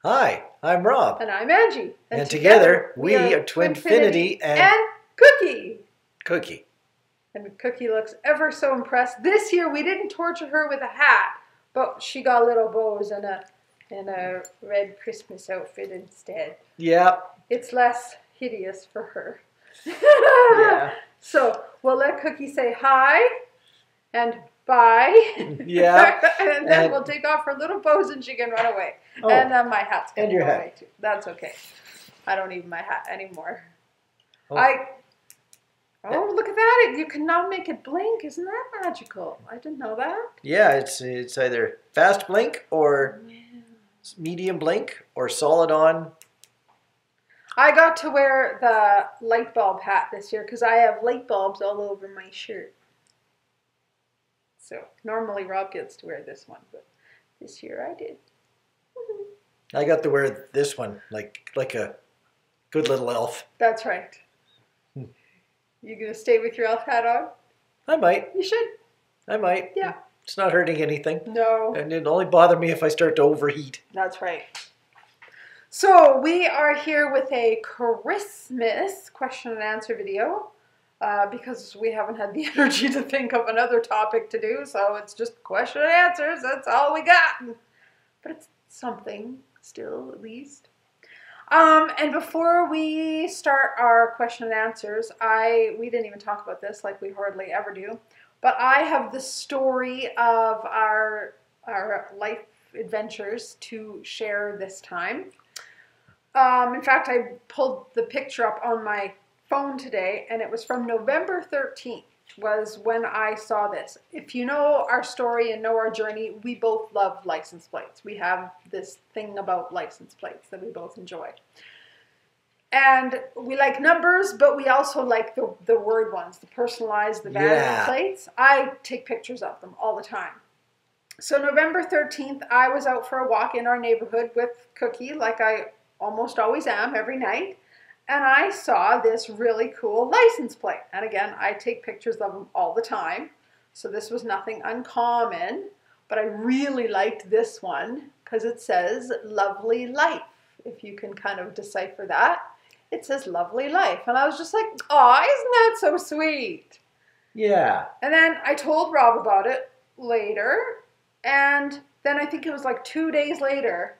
Hi, I'm Rob. And I'm Angie. And together we are TwinFinity and Cookie. Cookie. And Cookie looks ever so impressed. This year we didn't torture her with a hat, but she got little bows and a red Christmas outfit instead. Yep. It's less hideous for her. Yeah. So we'll let Cookie say hi and bye. Yeah. And then we'll take off her little bows and she can run away. Oh. And my hat's going to go away too. That's okay. I don't need my hat anymore. Oh. Oh, look at that. You can now make it blink. Isn't that magical? I didn't know that. Yeah, it's either fast blink or medium blink or solid on. I got to wear the light bulb hat this year because I have light bulbs all over my shirt. So normally Rob gets to wear this one, but this year I did. I got to wear this one like a good little elf. That's right. You gonna stay with your elf hat on? I might. You should. I might. Yeah. It's not hurting anything. No. And it'll only bother me if I start to overheat. That's right. So we are here with a Christmas question and answer video because we haven't had the energy to think of another topic to do. So it's just question and answers. That's all we got. But it's something still, at least. And before we start our question and answers, we didn't even talk about this like we hardly ever do, but I have the story of our life adventures to share this time. In fact, I pulled the picture up on my phone today, and it was from November 13th was when I saw this. If you know our story and know our journey, we both love license plates. We have this thing about license plates that we both enjoy. And we like numbers, but we also like the word ones, the personalized, the vanity plates. I take pictures of them all the time. So November 13th, I was out for a walk in our neighborhood with Cookie, like I almost always am every night. And I saw this really cool license plate. And again, I take pictures of them all the time. So this was nothing uncommon. But I really liked this one because it says lovely life. If you can kind of decipher that. It says lovely life. And I was just like, oh, isn't that so sweet? Yeah. And then I told Rob about it later. And then I think it was like 2 days later.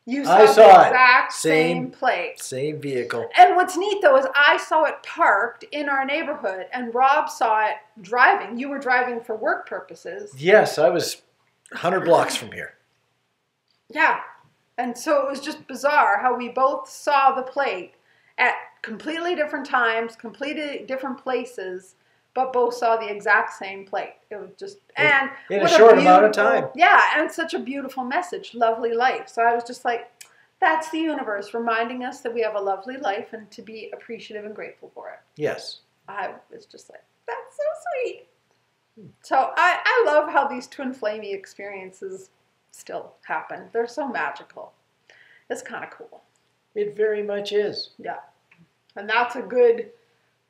You saw the exact same plate. Same vehicle. And what's neat, though, is I saw it parked in our neighborhood, and Rob saw it driving. You were driving for work purposes. Yes, I was 100 blocks from here. Yeah. And so it was just bizarre how we both saw the plate at completely different times, completely different places, but both saw the exact same plate. It was just, and in a short amount of time. Yeah, and such a beautiful message, lovely life. So I was just like, that's the universe reminding us that we have a lovely life and to be appreciative and grateful for it. Yes. I was just like, that's so sweet. So I love how these twin flamey experiences still happen. They're so magical. It's kind of cool. It very much is. Yeah. And that's a good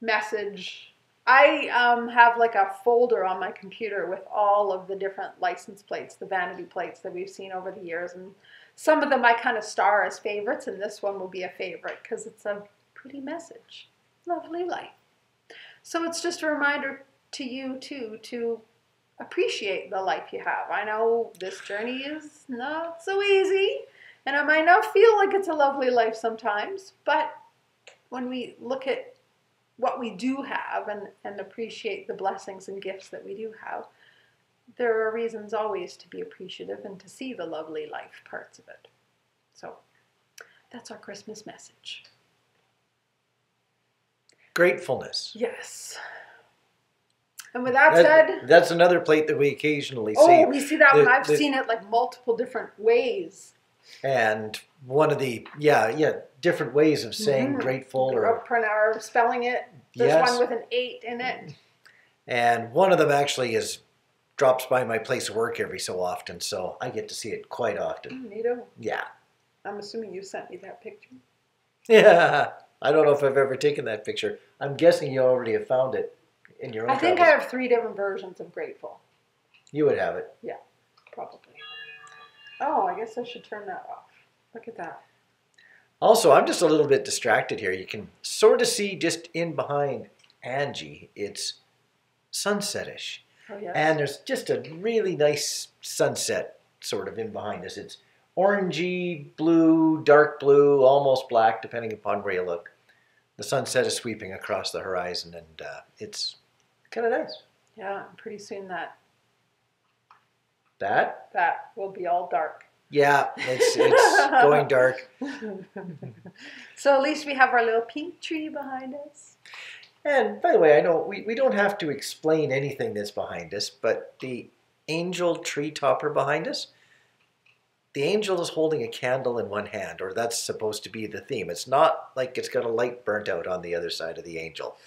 message. I have like a folder on my computer with all of the different license plates, the vanity plates that we've seen over the years. And some of them I kind of star as favorites, and this one will be a favorite because it's a pretty message. Lovely life. So it's just a reminder to you, too, to appreciate the life you have. I know this journey is not so easy, and it might not feel like it's a lovely life sometimes, but when we look at what we do have and appreciate the blessings and gifts that we do have, there are reasons always to be appreciative and to see the lovely life parts of it. So that's our Christmas message. Gratefulness. Yes. And with that said... That's another plate that we occasionally see. Oh, we see that one. I've seen it like multiple different ways. And one of the, different ways of saying grateful or spelling it. There's one with an 8 in it. And one of them actually drops by my place of work every so often, so I get to see it quite often. Neato. Yeah. I'm assuming you sent me that picture. Yeah. I don't know if I've ever taken that picture. I'm guessing you already have found it in your own I think I have 3 different versions of grateful. You would have it. Yeah, probably. Oh, I guess I should turn that off. Look at that. Also, I'm just a little bit distracted here. You can sort of see just in behind Angie, it's sunsetish. Oh, yes. And there's just a really nice sunset sort of in behind us. It's orangey, blue, dark blue, almost black, depending upon where you look. The sunset is sweeping across the horizon, and it's kind of nice. Yeah, pretty soon that will be all dark. Yeah, it's going dark. So at least we have our little pink tree behind us. And by the way, I know we don't have to explain anything that's behind us, but the angel tree topper behind us, the angel is holding a candle in one hand, or that's supposed to be the theme. It's not like it's got a light burnt out on the other side of the angel,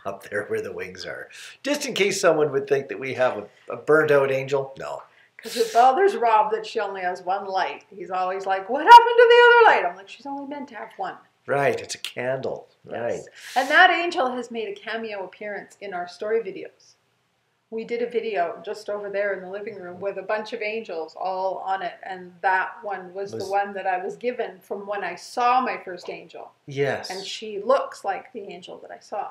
up there where the wings are. Just in case someone would think that we have a burnt out angel. No. Because it bothers Rob that she only has one light. He's always like, what happened to the other light? I'm like, she's only meant to have one. Right, it's a candle. Yes. Right. And that angel has made a cameo appearance in our story videos. We did a video just over there in the living room with a bunch of angels all on it. And that one was the one that I was given from when I saw my first angel. Yes. And she looks like the angel that I saw.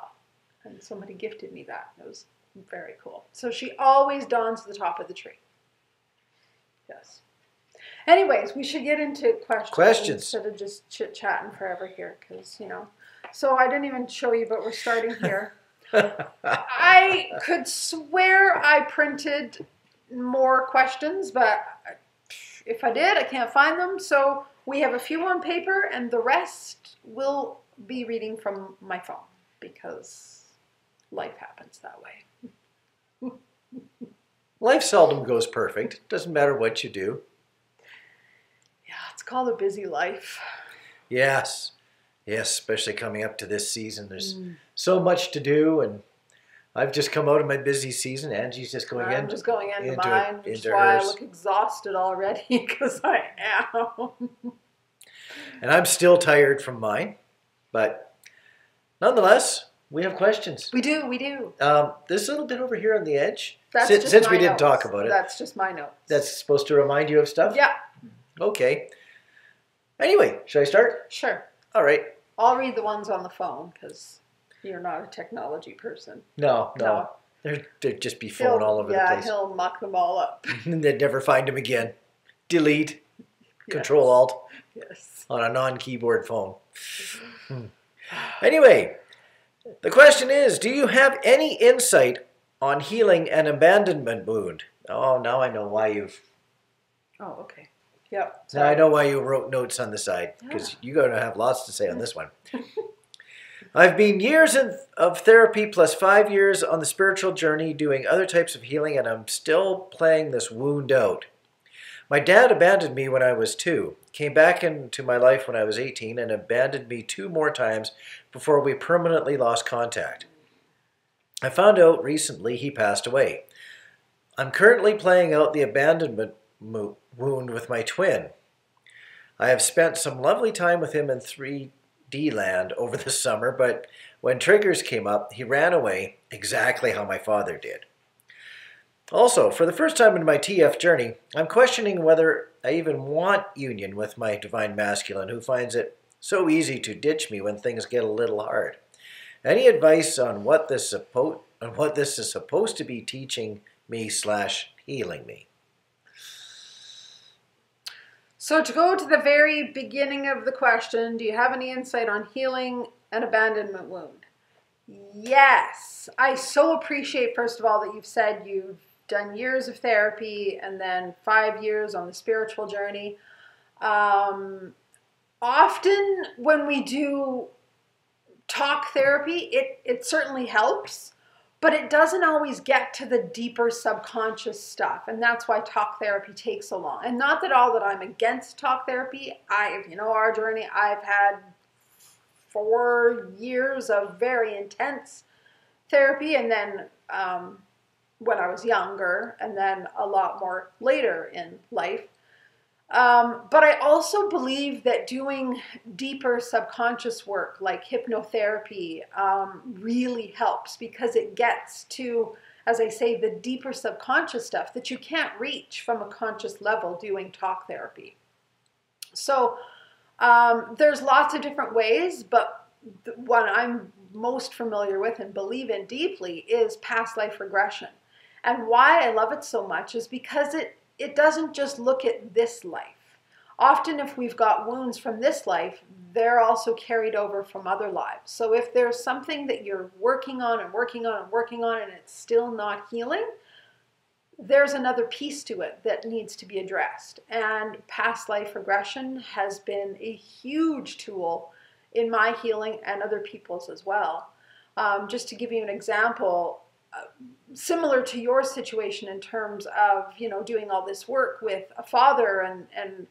And somebody gifted me that. It was very cool. So she always dawns the top of the tree. Yes. Anyways, we should get into questions. Instead of just chit-chatting forever here, because, you know. So I didn't even show you, but we're starting here. I could swear I printed more questions, but if I did, I can't find them. So we have a few on paper, and the rest will be reading from my phone, because life happens that way. Life seldom goes perfect. Doesn't matter what you do. Yeah, it's called a busy life. Yes. Yes, especially coming up to this season. There's so much to do, and I've just come out of my busy season. Angie's just going I'm just going into mine, which is why I look exhausted already, because I am. And I'm still tired from mine, but nonetheless, we have questions. We do. This little bit over here on the edge, That's since we didn't talk about it. That's just my notes. That's supposed to remind you of stuff? Yeah. Okay. Anyway, should I start? Sure. All right. I'll read the ones on the phone, because you're not a technology person. No. They'd just be falling all over the place. Yeah, he'll muck them all up. And they'd never find them again. Delete. Control-Alt. Yes. On a non-keyboard phone. Anyway, the question is, do you have any insight on healing an abandonment wound? Oh, now I know why you've... Oh, okay. Yep. Now I know why you wrote notes on the side, because you're going to have lots to say on this one. I've been years of therapy plus 5 years on the spiritual journey doing other types of healing, and I'm still playing this wound out. My dad abandoned me when I was 2, came back into my life when I was 18, and abandoned me 2 more times before we permanently lost contact. I found out recently he passed away. I'm currently playing out the abandonment wound with my twin. I have spent some lovely time with him in 3D land over the summer, but when triggers came up, he ran away exactly how my father did. Also, for the first time in my TF journey, I'm questioning whether I even want union with my divine masculine, who finds it so easy to ditch me when things get a little hard. Any advice on what this is supposed to be teaching me / healing me? So to go to the very beginning of the question, do you have any insight on healing an abandonment wound? Yes. I so appreciate, first of all, that you've said you've done years of therapy and then 5 years on the spiritual journey. Often when we do talk therapy, it certainly helps, but it doesn't always get to the deeper subconscious stuff. And that's why talk therapy takes so long. And not that I'm against talk therapy. Our journey, I've had 4 years of very intense therapy, and then when I was younger, and then a lot more later in life. But I also believe that doing deeper subconscious work like hypnotherapy really helps, because it gets to, as I say, the deeper subconscious stuff that you can't reach from a conscious level doing talk therapy. So There's lots of different ways, but the one I'm most familiar with and believe in deeply is past life regression. And why I love it so much is because it doesn't just look at this life. Often if we've got wounds from this life, they're also carried over from other lives. So if there's something that you're working on and working on and working on and it's still not healing, there's another piece to it that needs to be addressed. And past life regression has been a huge tool in my healing and other people's as well. Just to give you an example, similar to your situation in terms of, doing all this work with a father and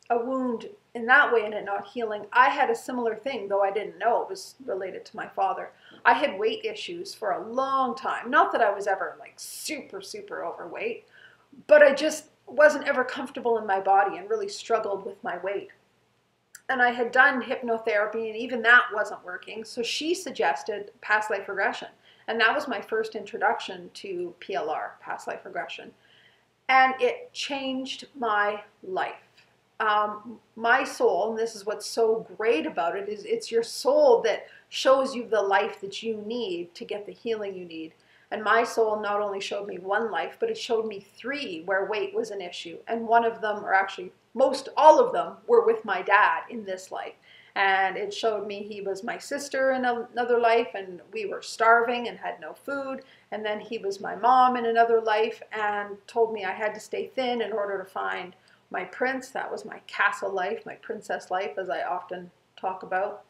a wound in that way and it not healing. I had a similar thing, though I didn't know it was related to my father. I had weight issues for a long time. Not that I was ever like super, super overweight, but I just wasn't ever comfortable in my body and really struggled with my weight. And I had done hypnotherapy and even that wasn't working. So she suggested past life regression. And that was my first introduction to PLR, past life regression. And it changed my life. My soul, and this is what's so great about it, is it's your soul that shows you the life that you need to get the healing you need. And my soul not only showed me one life, but it showed me 3 where weight was an issue. And one of them, or actually all of them, were with my dad in this life. And it showed me he was my sister in another life, and we were starving and had no food. And then he was my mom in another life and told me I had to stay thin in order to find my prince. That was my castle life, my princess life, as I often talk about.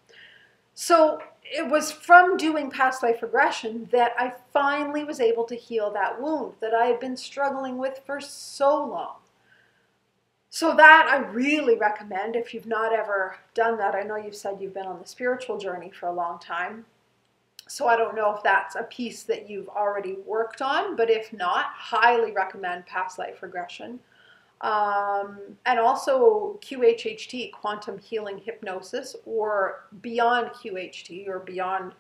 So it was from doing past life regression that I finally was able to heal that wound that I had been struggling with for so long. So that I really recommend if you've not ever done that. I know you've said you've been on the spiritual journey for a long time. So I don't know if that's a piece that you've already worked on, but if not, highly recommend past life regression. And also QHHT, quantum healing hypnosis, or beyond QHT, or beyond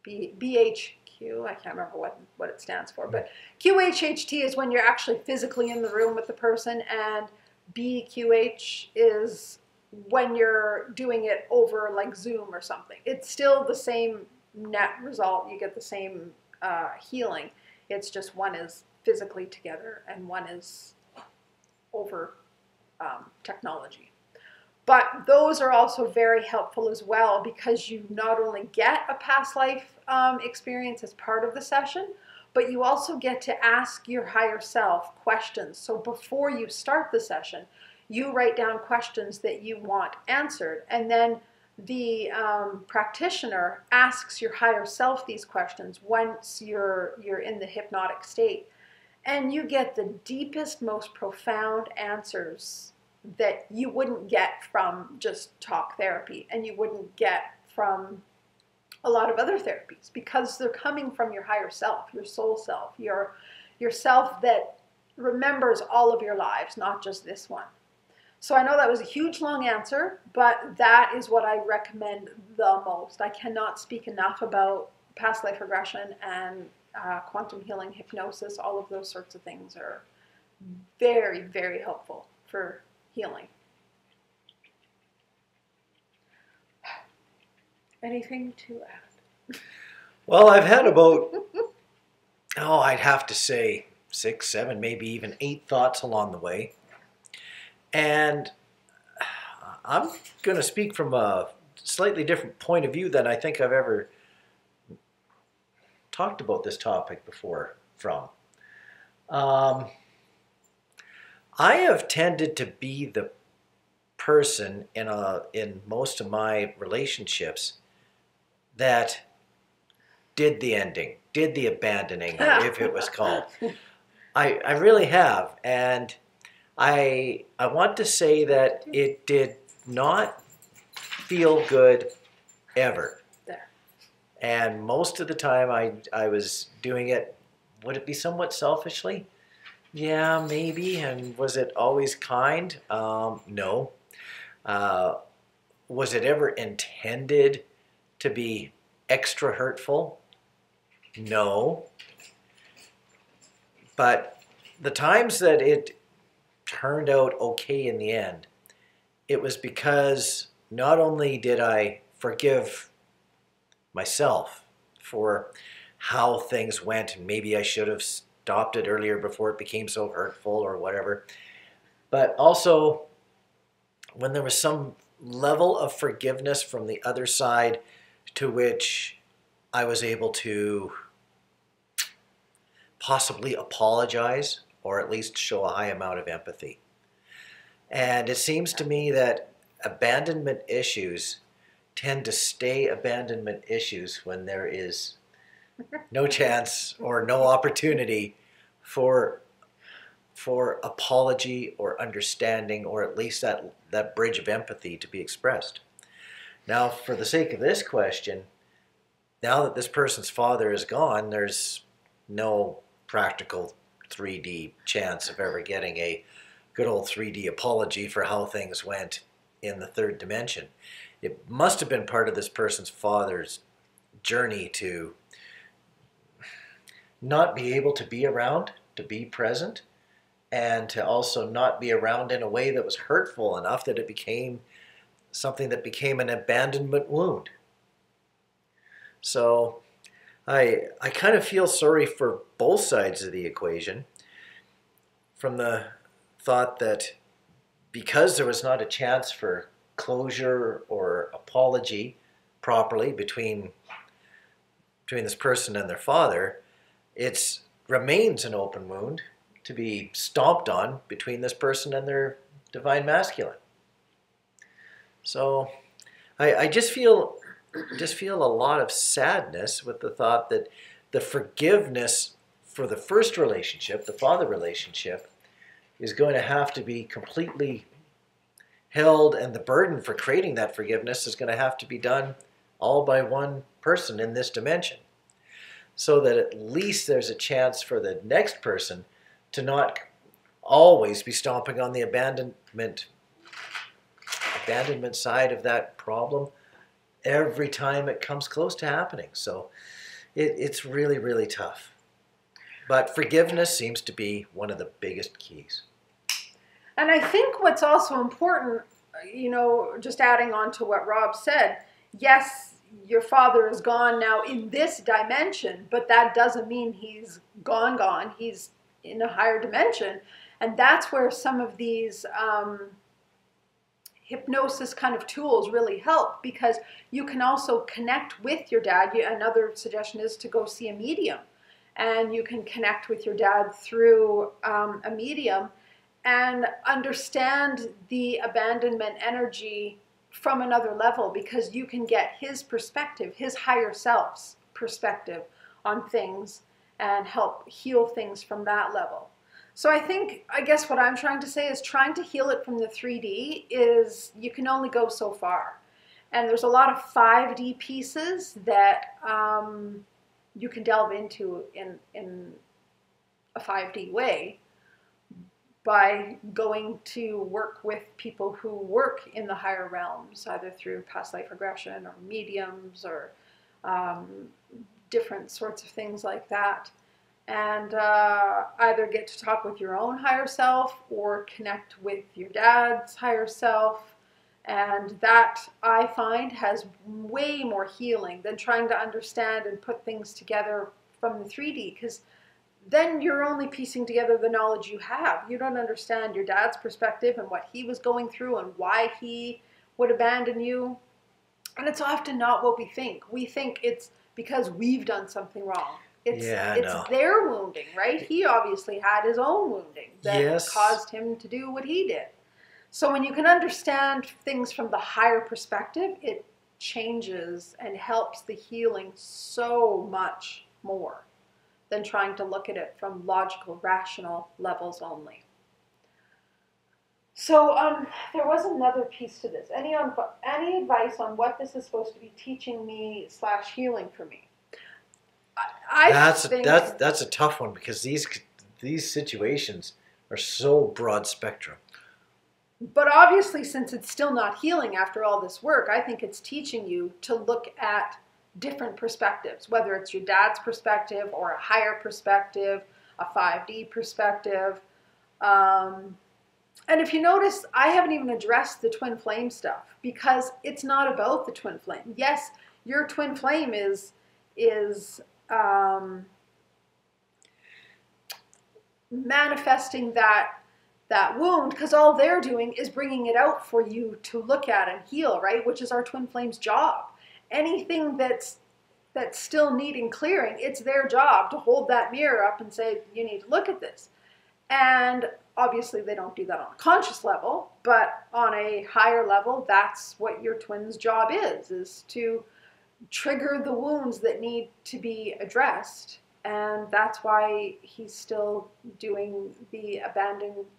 BHQ. I can't remember what it stands for, but QHHT is when you're actually physically in the room with the person, and BQH is when you're doing it over like Zoom or something. It's still the same net result. You get the same healing. It's just one is physically together and one is over technology. But those are also very helpful as well, because you not only get a past life experience as part of the session, but you also get to ask your higher self questions. So before you start the session, you write down questions that you want answered, and then the practitioner asks your higher self these questions once you're in the hypnotic state. And you get the deepest, most profound answers that you wouldn't get from just talk therapy, and you wouldn't get from a lot of other therapies, because they're coming from your higher self, your soul self, your self that remembers all of your lives, not just this one. So I know that was a huge long answer, but that is what I recommend the most. I cannot speak enough about past life regression and quantum healing hypnosis. All of those sorts of things are very, very helpful for healing. Anything to add? Well, I've had about, I'd have to say 6, 7, maybe even 8 thoughts along the way. And I'm going to speak from a slightly different point of view than I think I've ever talked about this topic before from. I have tended to be the person in most of my relationships that did the ending, did the abandoning, if it was called. I really have, and I want to say that it did not feel good ever. There. And most of the time I was doing it, would it be somewhat selfishly? Yeah, maybe. And was it always kind? No. Was it ever intended to be extra hurtful? No. But the times that it turned out okay in the end, it was because not only did I forgive myself for how things went, and maybe I should have stopped it earlier before it became so hurtful or whatever, but also when there was some level of forgiveness from the other side to which I was able to possibly apologize or at least show a high amount of empathy. And it seems to me that abandonment issues tend to stay abandonment issues when there is no chance or no opportunity for apology or understanding, or at least that bridge of empathy to be expressed. Now, for the sake of this question, now that this person's father is gone, there's no practical 3D chance of ever getting a good old 3D apology for how things went in the third dimension. It must have been part of this person's father's journey to not be able to be around, to be present, and to also not be around in a way that was hurtful enough that it became something that became an abandonment wound. So I kind of feel sorry for both sides of the equation, from the thought that because there was not a chance for closure or apology properly between this person and their father, it remains an open wound to be stomped on between this person and their divine masculine. So I just feel a lot of sadness with the thought that the forgiveness for the first relationship, the father relationship, is going to have to be completely held, and the burden for creating that forgiveness is going to have to be done all by one person in this dimension, so that at least there's a chance for the next person to not always be stomping on the abandonment side of that problem every time it comes close to happening. So it's really, really tough. But forgiveness seems to be one of the biggest keys. And I think what's also important, just adding on to what Rob said, yes, your father is gone now in this dimension, but that doesn't mean he's gone. He's in a higher dimension. And that's where some of these hypnosis kind of tools really help, because you can also connect with your dad. Another suggestion is to go see a medium, and you can connect with your dad through a medium and understand the abandonment energy from another level, because you can get his perspective, his higher self's perspective on things, and help heal things from that level. So I guess what I'm trying to say is, trying to heal it from the 3D is, you can only go so far. And there's a lot of 5D pieces that you can delve into in a 5D way, by going to work with people who work in the higher realms, either through past life regression or mediums or different sorts of things like that. And either get to talk with your own higher self or connect with your dad's higher self. And that, I find, has way more healing than trying to understand and put things together from the 3D, because then you're only piecing together the knowledge you have. You don't understand your dad's perspective and what he was going through and why he would abandon you. And it's often not what we think. We think it's because we've done something wrong. It's their wounding, right? He obviously had his own wounding that caused him to do what he did. So when you can understand things from the higher perspective, it changes and helps the healing so much more than trying to look at it from logical, rational levels only. So there was another piece to this. Any advice on what this is supposed to be teaching me / healing for me? That's a tough one, because these situations are so broad spectrum. But obviously, since it's still not healing after all this work, I think it's teaching you to look at different perspectives, whether it's your dad's perspective or a higher perspective, a 5D perspective, And if you notice, I haven't even addressed the twin flame stuff because it's not about the twin flame. Yes, your twin flame is manifesting that wound because all they're doing is bringing it out for you to look at and heal, right? Which is our twin flame's job. Anything that's still needing clearing, it's their job to hold that mirror up and say, you need to look at this. And obviously they don't do that on a conscious level, but on a higher level, that's what your twin's job is to trigger the wounds that need to be addressed. And that's why he's still doing the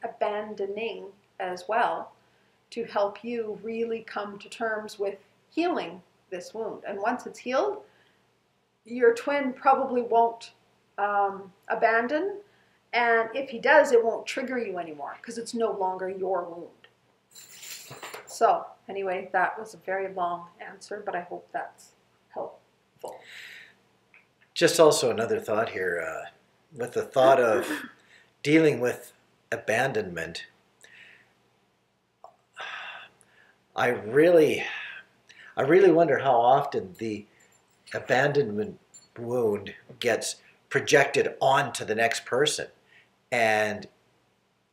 abandoning as well, to help you really come to terms with healing this wound. And once it's healed, your twin probably won't abandon. And if he does, it won't trigger you anymore because it's no longer your wound. So anyway, that was a very long answer, but I hope that's helpful. Just also another thought here, with the thought of dealing with abandonment. I really wonder how often the abandonment wound gets projected onto the next person. And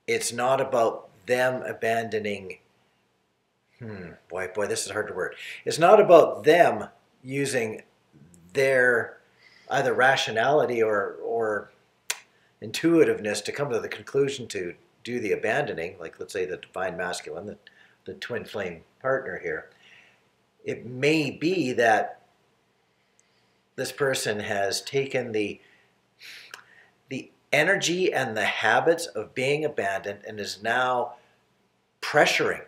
it's not about them abandoning, boy, this is hard to word. It's not about them using their either rationality or intuitiveness to come to the conclusion to do the abandoning, like let's say the divine masculine, the twin flame partner here. It may be that this person has taken the energy and the habits of being abandoned and is now pressuring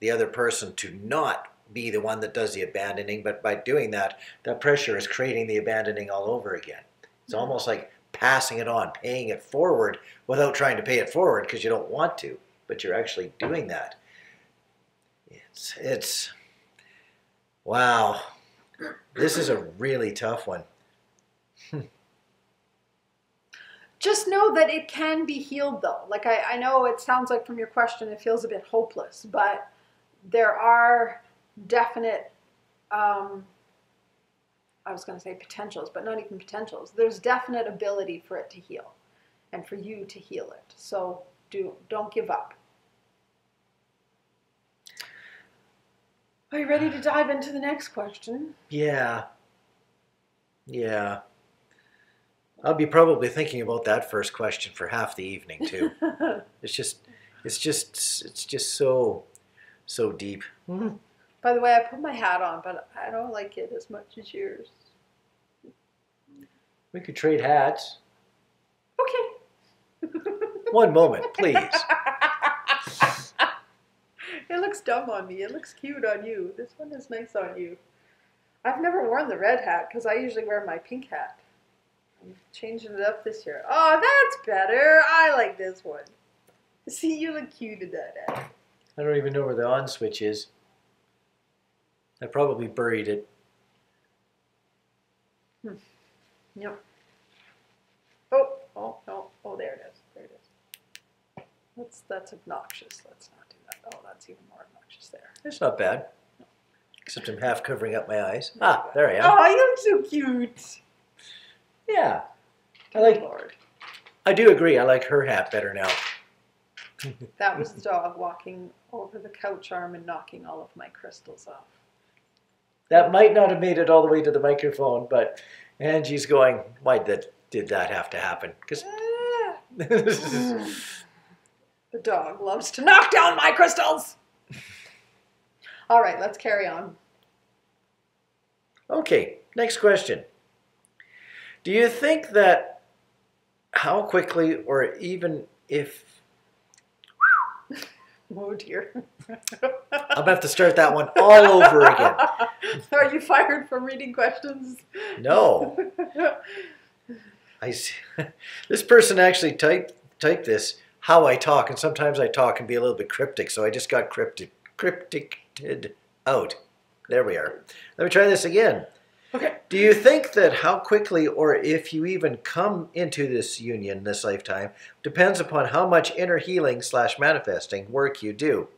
the other person to not be the one that does the abandoning, but by doing that, that pressure is creating the abandoning all over again. It's almost like passing it on, paying it forward without trying to pay it forward because you don't want to, but you're actually doing that. It's wow. This is a really tough one. Just know that it can be healed though. Like I know it sounds like from your question it feels a bit hopeless, but there are definite, I was going to say potentials, but not even potentials. There's definite ability for it to heal and for you to heal it. So don't give up. Are you ready to dive into the next question? Yeah. I'll be probably thinking about that first question for half the evening too. It's just so deep. Mm-hmm. By the way, I put my hat on, but I don't like it as much as yours. We could trade hats. Okay. One moment, please. It looks dumb on me. It looks cute on you. This one is nice on you. I've never worn the red hat because I usually wear my pink hat. I'm changing it up this year. Oh, that's better. I like this one. See, you look cute in that hat. I don't even know where the on switch is. I probably buried it. Yep. Oh, no. Oh, there it is. There it is. That's obnoxious. Let's not do that. Oh, that's even more obnoxious there. It's not bad. No. Except I'm half covering up my eyes. Ah, there I am. Oh, you look so cute. Yeah. Lord. I do agree. I like her hat better now. That was the dog walking over the couch arm and knocking all of my crystals off. That might not have made it all the way to the microphone, but Angie's going, why did that have to happen? Because the dog loves to knock down my crystals. All right, let's carry on. Okay, next question. Do you think that how quickly or even if... Oh dear. I'm going to have to start that one all over again. Are you fired from reading questions? No. This person actually typed this, how I talk, and sometimes I talk and be a little bit cryptic, so I just got crypticed out. There we are. Let me try this again. Okay. Do you think that how quickly or if you even come into this union this lifetime depends upon how much inner healing / manifesting work you do?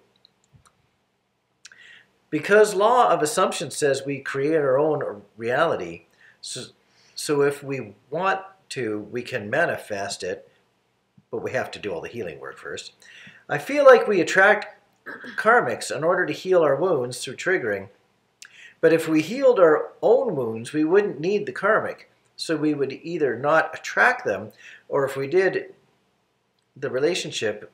Because law of assumption says we create our own reality, so if we want to, we can manifest it, but we have to do all the healing work first. I feel like we attract karmics in order to heal our wounds through triggering, but if we healed our own wounds, we wouldn't need the karmic, so we would either not attract them, or if we did, the relationship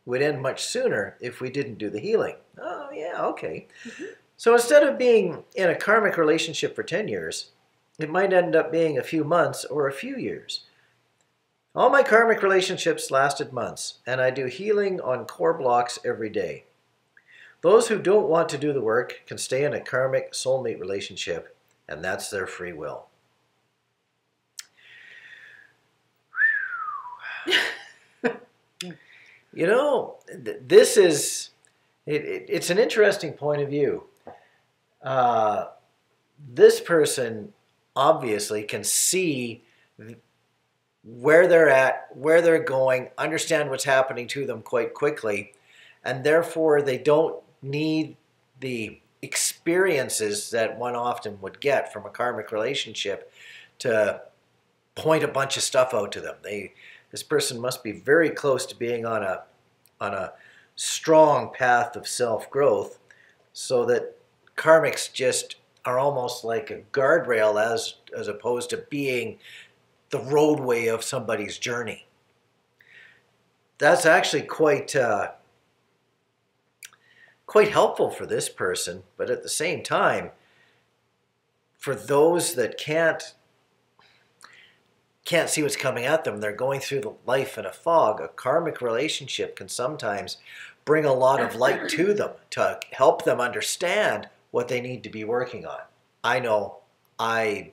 would end much sooner if we didn't do the healing. Oh, yeah, okay. Mm-hmm. So instead of being in a karmic relationship for 10 years, it might end up being a few months or a few years. All my karmic relationships lasted months, and I do healing on core blocks every day. Those who don't want to do the work can stay in a karmic soulmate relationship, and that's their free will. You know, this is, it's an interesting point of view. This person obviously can see where they're at, where they're going, understand what's happening to them quite quickly, and therefore they don't need the experiences that one often would get from a karmic relationship to point a bunch of stuff out to them. This person must be very close to being on a strong path of self-growth, so that karmics just are almost like a guardrail as opposed to being the roadway of somebody's journey. That's actually quite helpful for this person, but at the same time, for those that can't see what's coming at them, they're going through the life in a fog. A karmic relationship can sometimes bring a lot of light to them to help them understand what they need to be working on. I know I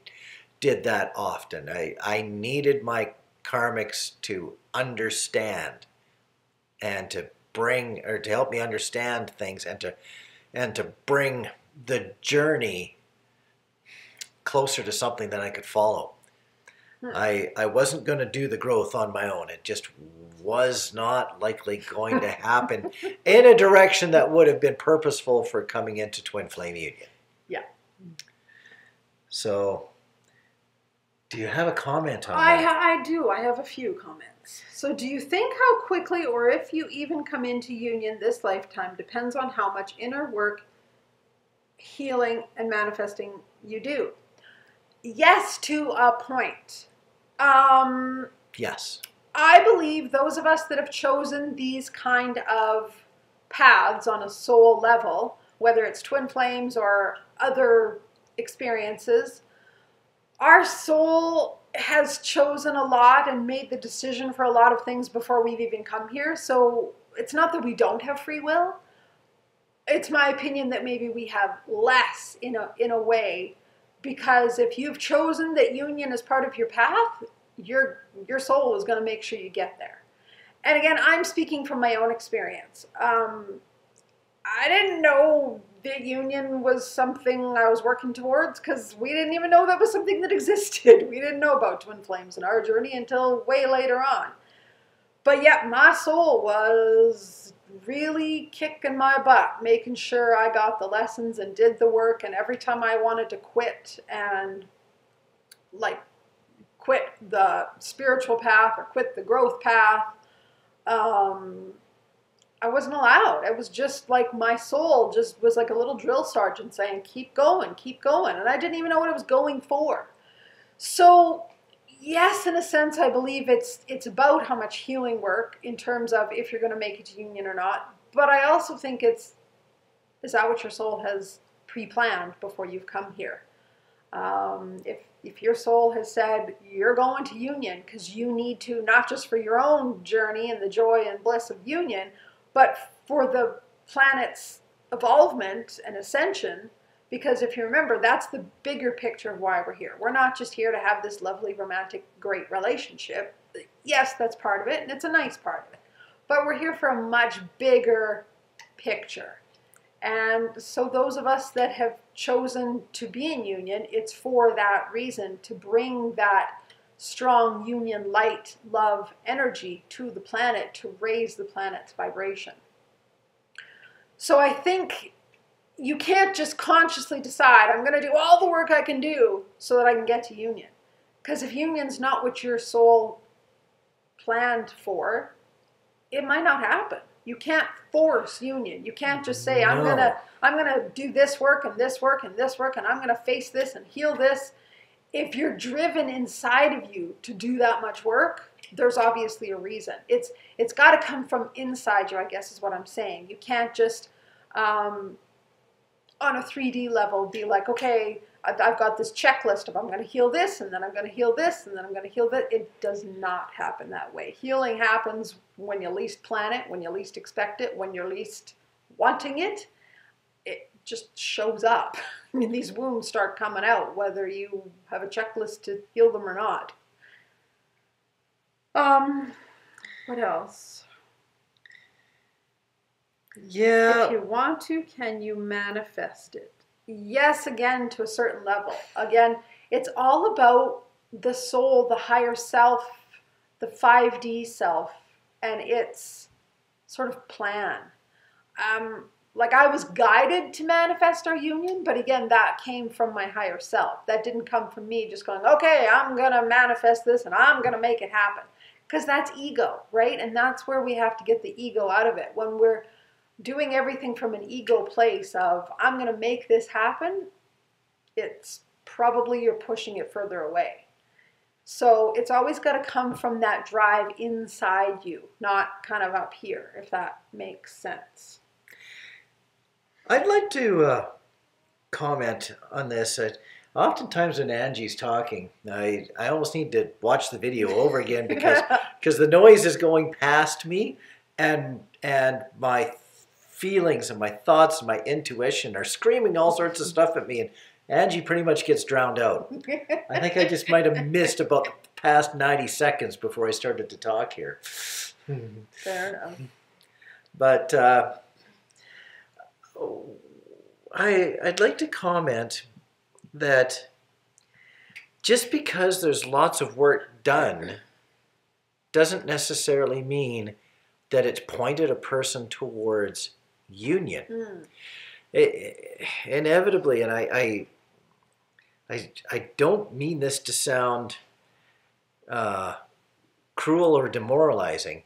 did that often. I needed my karmics to understand and to bring, or to help me understand things, and to bring the journey closer to something that I could follow. I wasn't going to do the growth on my own. It just was not likely going to happen in a direction that would have been purposeful for coming into Twin Flame Union. Yeah. So, do you have a comment on that? I do. I have a few comments. So, do you think how quickly or if you even come into union this lifetime depends on how much inner work, healing, and manifesting you do? Yes, to a point. Yes. I believe those of us that have chosen these kind of paths on a soul level, whether it's twin flames or other experiences, our soul has chosen a lot and made the decision for a lot of things before we've even come here. So it's not that we don't have free will. It's my opinion that maybe we have less in a way, because if you've chosen that union as part of your path, your soul is going to make sure you get there. And again, I'm speaking from my own experience. I didn't know that union was something I was working towards, because we didn't even know that was something that existed. We didn't know about twin flames in our journey until way later on. But yet my soul was really kicking my butt, making sure I got the lessons and did the work. And every time I wanted to quit and quit the spiritual path or quit the growth path, I wasn't allowed. It was just like my soul just was like a little drill sergeant saying, keep going, keep going. And I didn't even know what it was going for. So yes, in a sense, I believe it's about how much healing work in terms of if you're going to make it to union or not. But I also think is that what your soul has pre-planned before you've come here? If your soul has said you're going to union because you need to, not just for your own journey and the joy and bliss of union, but for the planet's evolvement and ascension, because if you remember, that's the bigger picture of why we're here. We're not just here to have this lovely, romantic, great relationship. Yes, that's part of it, and it's a nice part of it. But we're here for a much bigger picture. And so those of us that have chosen to be in union, it's for that reason, to bring that strong union light, love, energy to the planet, to raise the planet's vibration. So I think you can't just consciously decide, I'm going to do all the work I can do so that I can get to union. Because if union's not what your soul planned for, it might not happen. You can't force union. You can't just say, I'm gonna do this work and this work and this work, and I'm gonna face this and heal this. If you're driven inside of you to do that much work, there's obviously a reason. It's got to come from inside you, I guess is what I'm saying. You can't just on a 3D level be like, okay, I've got this checklist of I'm going to heal this, and then I'm going to heal this, and then I'm going to heal that. It does not happen that way. Healing happens when you least plan it, when you least expect it, when you're least wanting it. It just shows up. I mean, these wounds start coming out, whether you have a checklist to heal them or not. What else? Yeah. If you want to, can you manifest it? Yes, again, to a certain level. Again, it's all about the soul, the higher self, the 5D self, and its sort of plan. Like I was guided to manifest our union, but again, that came from my higher self. That didn't come from me just going, okay, I'm going to manifest this and I'm going to make it happen. Because that's ego, right? And that's where we have to get the ego out of it. When we're doing everything from an ego place of, I'm going to make this happen, it's probably you're pushing it further away. So it's always got to come from that drive inside you, not kind of up here, if that makes sense. I'd like to comment on this. Oftentimes when Angie's talking, I almost need to watch the video over again because the noise is going past me, and my feelings and my thoughts and my intuition are screaming all sorts of stuff at me, and Angie pretty much gets drowned out. I think I just might have missed about the past 90 seconds before I started to talk here. Fair enough. But I'd like to comment that just because there's lots of work done doesn't necessarily mean that it's pointed a person towards union. Inevitably, and I don't mean this to sound cruel or demoralizing,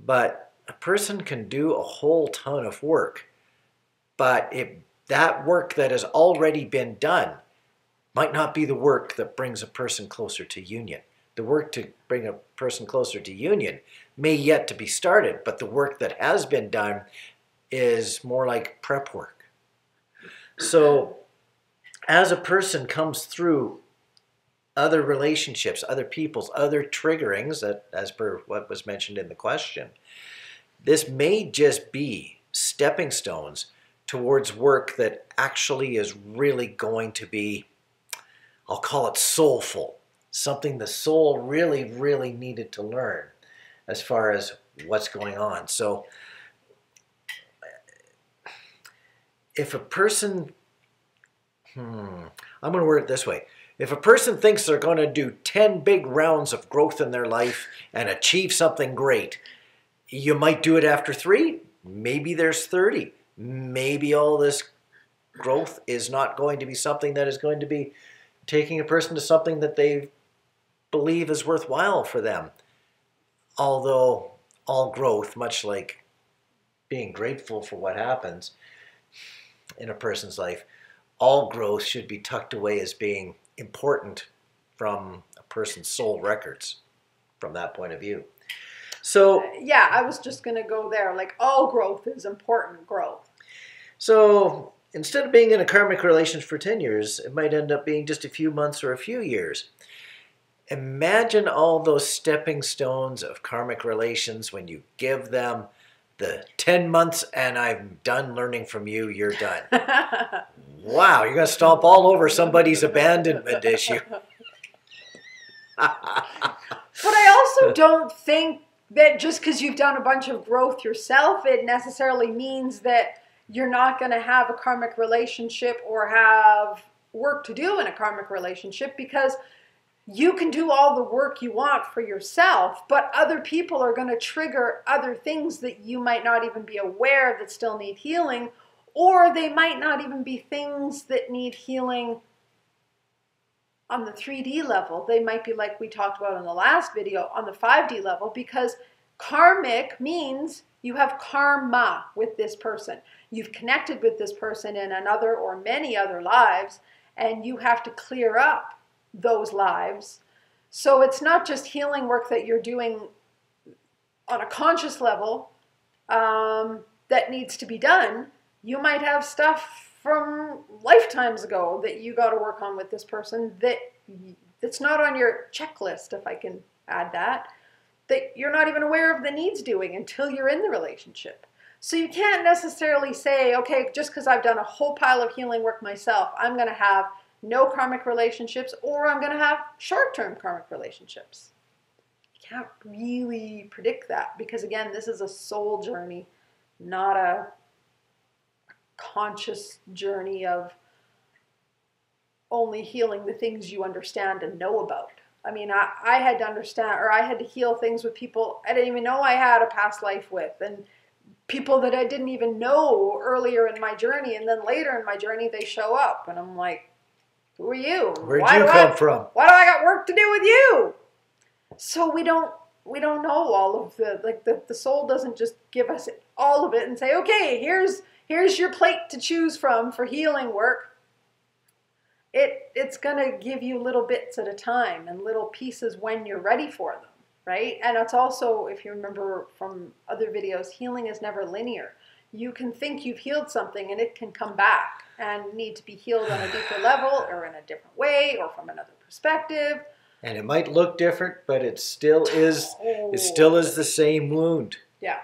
but a person can do a whole ton of work, but that work that has already been done might not be the work that brings a person closer to union. The work to bring a person closer to union may yet to be started, but the work that has been done is more like prep work. So as a person comes through other relationships, other people's, other triggerings, that, as per what was mentioned in the question, this may just be stepping stones towards work that actually is really going to be, I'll call it soulful, something the soul really, really needed to learn as far as what's going on. So if a person, I'm going to word it this way. If a person thinks they're going to do 10 big rounds of growth in their life and achieve something great, you might do it after 3. Maybe there's 30. Maybe all this growth is not going to be something that is going to be taking a person to something that they believe is worthwhile for them. Although all growth, much like being grateful for what happens in a person's life, all growth should be tucked away as being important from a person's soul records from that point of view. So yeah, I was just going to go there. Like, all growth is important growth. So instead of being in a karmic relation for 10 years, it might end up being just a few months or a few years. Imagine all those stepping stones of karmic relations when you give them the 10 months and I'm done learning from you, you're done. Wow, you're going to stomp all over somebody's abandonment issue. But I also don't think that just because you've done a bunch of growth yourself, it necessarily means that you're not going to have a karmic relationship or have work to do in a karmic relationship, because you can do all the work you want for yourself, but other people are going to trigger other things that you might not even be aware of that still need healing, or they might not even be things that need healing on the 3D level. They might be, like we talked about in the last video, on the 5D level, because karmic means you have karma with this person. You've connected with this person in another or many other lives, and you have to clear up those lives. So it's not just healing work that you're doing on a conscious level that needs to be done. You might have stuff from lifetimes ago that you got to work on with this person that's not on your checklist, if I can add that you're not even aware of the needs doing until you're in the relationship. So you can't necessarily say, okay, just because I've done a whole pile of healing work myself, I'm going to have no karmic relationships, or I'm going to have short-term karmic relationships. You can't really predict that, because again, this is a soul journey, not a conscious journey of only healing the things you understand and know about. I mean, I had to understand, or I had to heal things with people I didn't even know I had a past life with, and people that I didn't even know earlier in my journey, and then later in my journey they show up, and I'm like, who are you? Where'd you come from? Why do I got work to do with you? So we don't know all of the soul doesn't just give us all of it and say, okay, here's your plate to choose from for healing work. It's going to give you little bits at a time and little pieces when you're ready for them, right? And it's also, if you remember from other videos, healing is never linear. You can think you've healed something and it can come back and need to be healed on a deeper level or in a different way or from another perspective. And it might look different, but it still is the same wound. Yeah.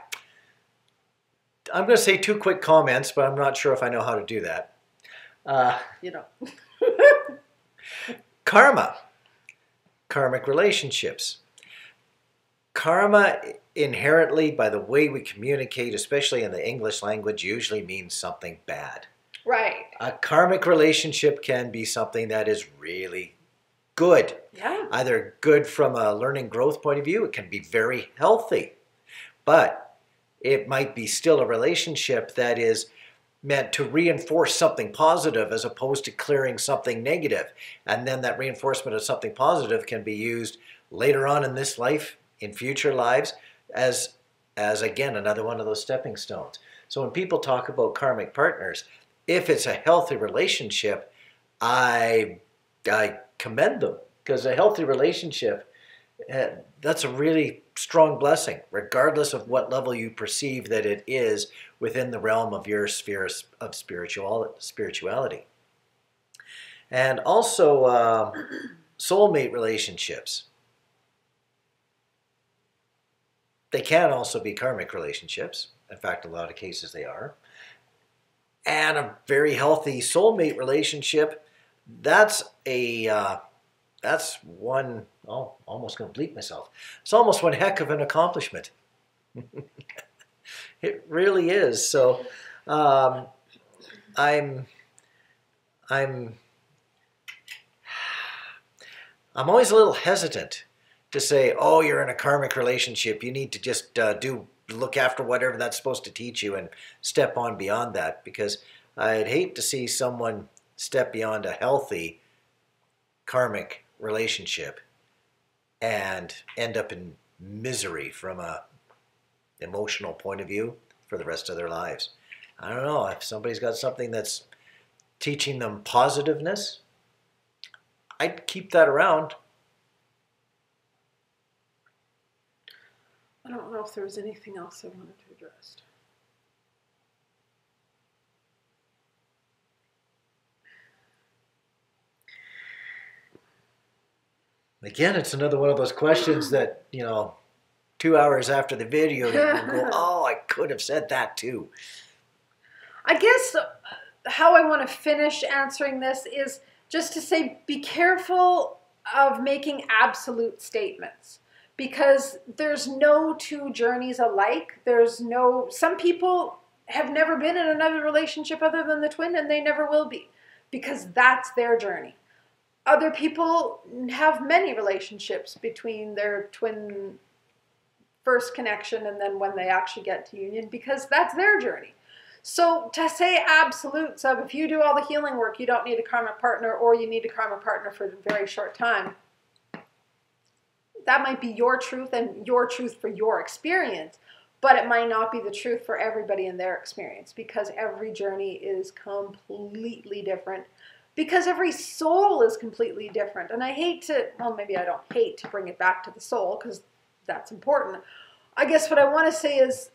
I'm going to say 2 quick comments, but I'm not sure if I know how to do that. Karma. Karmic relationships. Karma inherently, by the way we communicate, especially in the English language, usually means something bad. Right. A karmic relationship can be something that is really good. Yeah. Either good from a learning growth point of view, it can be very healthy. But it might be still a relationship that is meant to reinforce something positive as opposed to clearing something negative. And then that reinforcement of something positive can be used later on in this life, in future lives, as again, another one of those stepping stones. So when people talk about karmic partners, if it's a healthy relationship, I commend them, because a healthy relationship, that's a really strong blessing, regardless of what level you perceive that it is within the realm of your sphere of spirituality. And also soulmate relationships. They can also be karmic relationships. In fact, in a lot of cases they are. And a very healthy soulmate relationship, that's one, almost going to bleep myself. It's almost one heck of an accomplishment. It really is. So I'm always a little hesitant to say, oh, you're in a karmic relationship, you need to just look after whatever that's supposed to teach you and step on beyond that, because I'd hate to see someone step beyond a healthy karmic relationship and end up in misery from a emotional point of view for the rest of their lives. I don't know, if somebody's got something that's teaching them positiveness, I'd keep that around. I don't know if there was anything else I wanted to address. Again, it's another one of those questions that, 2 hours after the video, you go, oh, I could have said that too. I guess how I want to finish answering this is just to say, be careful of making absolute statements, because there's no 2 journeys alike. Some people have never been in another relationship other than the twin, and they never will be, because that's their journey. Other people have many relationships between their twin first connection and then when they actually get to union, because that's their journey. So to say absolutes of if you do all the healing work, you don't need a karmic partner, or you need a karmic partner for a very short time, that might be your truth and your truth for your experience, but it might not be the truth for everybody in their experience, because every journey is completely different, because every soul is completely different. And I hate to, well, maybe I don't hate to bring it back to the soul, because that's important. I guess what I want to say is,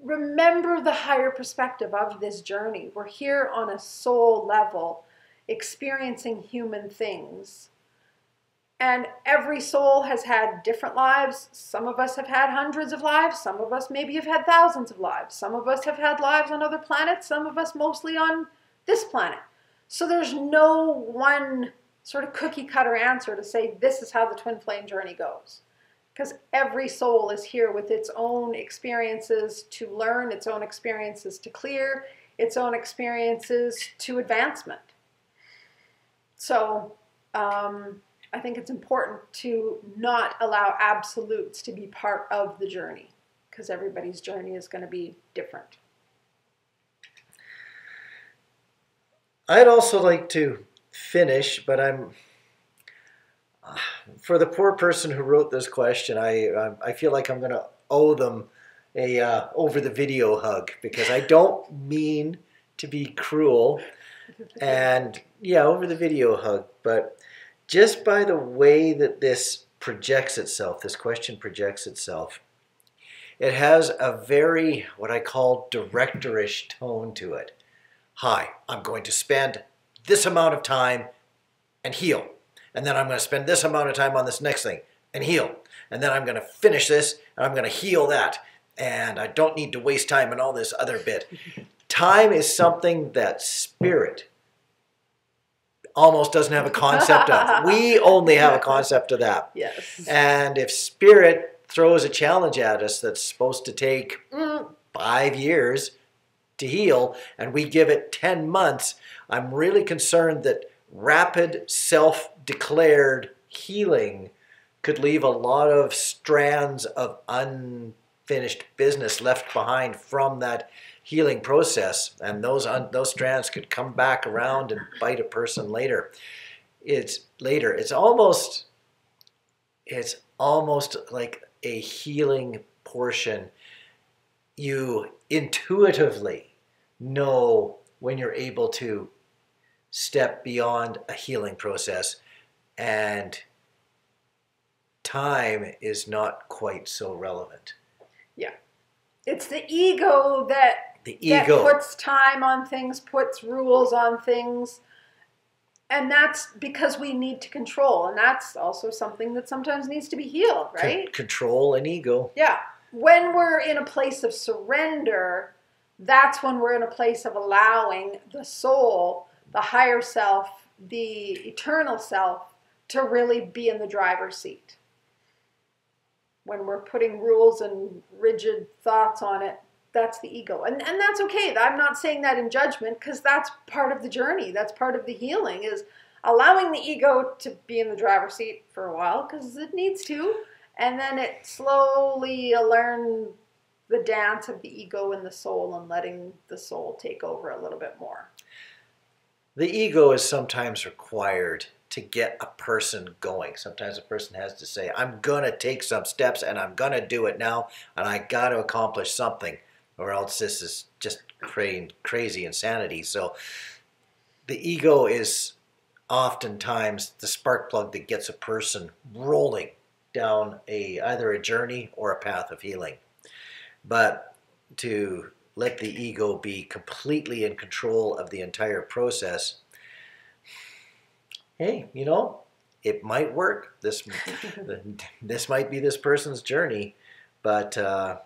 remember the higher perspective of this journey. We're here on a soul level, experiencing human things. And every soul has had different lives. Some of us have had hundreds of lives. Some of us maybe have had thousands of lives. Some of us have had lives on other planets. Some of us mostly on this planet. So there's no one sort of cookie cutter answer to say this is how the twin flame journey goes. Because every soul is here with its own experiences to learn, its own experiences to clear, its own experiences to advancement. So I think it's important to not allow absolutes to be part of the journey, because everybody's journey is going to be different. I'd also like to finish, but for the poor person who wrote this question, I feel like I'm going to owe them a over the video hug, because I don't mean to be cruel, and yeah, over the video hug, but just by the way that this projects itself, this question projects itself, it has a very, what I call, directorish tone to it. Hi, I'm going to spend this amount of time and heal. And then I'm going to spend this amount of time on this next thing and heal. And then I'm going to finish this and I'm going to heal that. And I don't need to waste time on all this other bit. Time is something that spirit almost doesn't have a concept of. We only have a concept of that. Yes. And if spirit throws a challenge at us that's supposed to take 5 years to heal, and we give it 10 months, I'm really concerned that rapid self-declared healing could leave a lot of strands of unfinished business left behind from that healing process, and those strands could come back around and bite a person later. It's almost like a healing portion. You intuitively know when you're able to step beyond a healing process, and time is not quite so relevant. Yeah. It's the ego that puts time on things, puts rules on things. And that's because we need to control. And that's also something that sometimes needs to be healed, right? Control and ego. Yeah. When we're in a place of surrender, that's when we're in a place of allowing the soul, the higher self, the eternal self, to really be in the driver's seat. When we're putting rules and rigid thoughts on it, that's the ego. And that's okay. I'm not saying that in judgment, because that's part of the journey. That's part of the healing, is allowing the ego to be in the driver's seat for a while, because it needs to. And then it slowly learn the dance of the ego and the soul, and letting the soul take over a little bit more. The ego is sometimes required to get a person going. Sometimes a person has to say, I'm going to take some steps and I'm going to do it now, and I got to accomplish something, or else this is just crazy insanity. So the ego is oftentimes the spark plug that gets a person rolling down either a journey or a path of healing. But to let the ego be completely in control of the entire process, hey, you know, it might work. This might be this person's journey, but if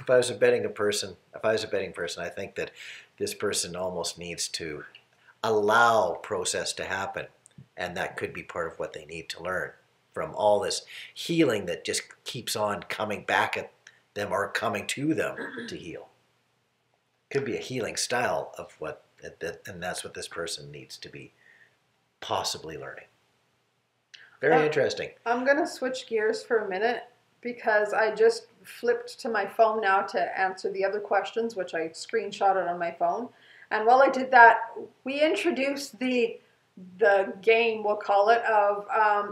I was a betting person, I think that this person almost needs to allow process to happen, and that could be part of what they need to learn from all this healing that just keeps on coming back at them or coming to them to heal. Could be a healing style of what, and that's what this person needs to be possibly learning. Very interesting. I'm going to switch gears for a minute because I just flipped to my phone now to answer the other questions, which I screenshotted on my phone. And while I did that, we introduced the game, we'll call it, of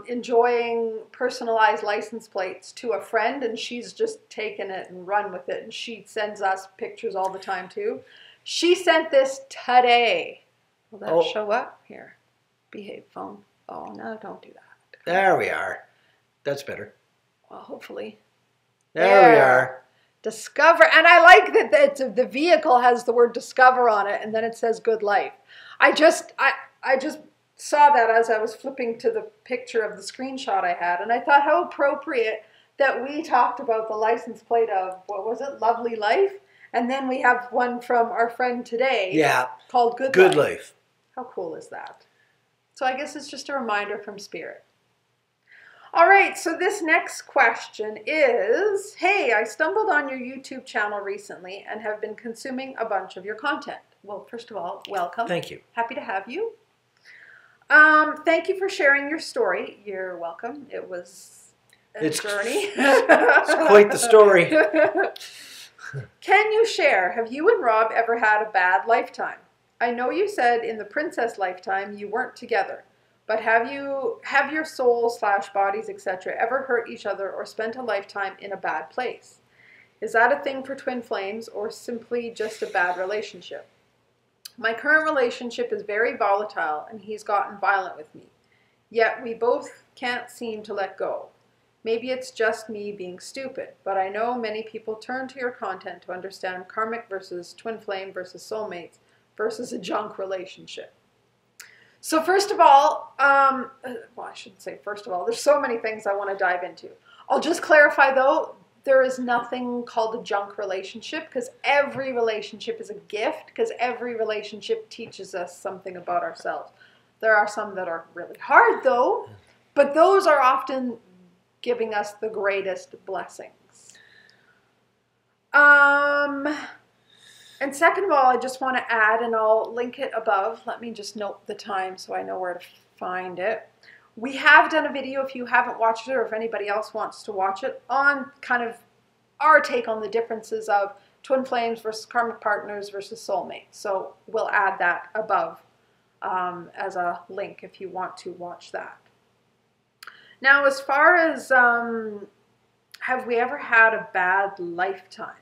enjoying personalized license plates to a friend, and she's just taken it and run with it, and she sends us pictures all the time too. She sent this today. Will that show up? Here. Behave, phone. Oh, no, don't do that. There we are. That's better. Well, hopefully. There we are. Discover. And I like that the vehicle has the word discover on it, and then it says good life. I just saw that as I was flipping to the picture of the screenshot I had, and I thought how appropriate that we talked about the license plate of, what was it, Lovely Life? And then we have one from our friend today. Yeah. Called Good Life. How cool is that? So I guess it's just a reminder from Spirit. All right, so this next question is, hey, I stumbled on your YouTube channel recently and have been consuming a bunch of your content. Well, first of all, welcome. Thank you. Happy to have you. Thank you for sharing your story. You're welcome. It was a journey. It's quite the story. Can you share, have you and Rob ever had a bad lifetime? I know you said in the princess lifetime you weren't together. But have your souls / bodies, etc., ever hurt each other or spent a lifetime in a bad place? Is that a thing for twin flames or simply just a bad relationship? My current relationship is very volatile and he's gotten violent with me. Yet we both can't seem to let go. Maybe it's just me being stupid, but I know many people turn to your content to understand karmic versus twin flame versus soulmates versus a junk relationship. So first of all, well, I shouldn't say first of all, there's so many things I want to dive into. I'll just clarify though, there is nothing called a junk relationship because every relationship is a gift because every relationship teaches us something about ourselves. There are some that are really hard though, but those are often giving us the greatest blessings. And second of all, I just want to add, and I'll link it above. Let me just note the time so I know where to find it. We have done a video, if you haven't watched it or if anybody else wants to watch it, on kind of our take on the differences of twin flames versus karmic partners versus soulmates. So we'll add that above as a link if you want to watch that. Now, as far as have we ever had a bad lifetime?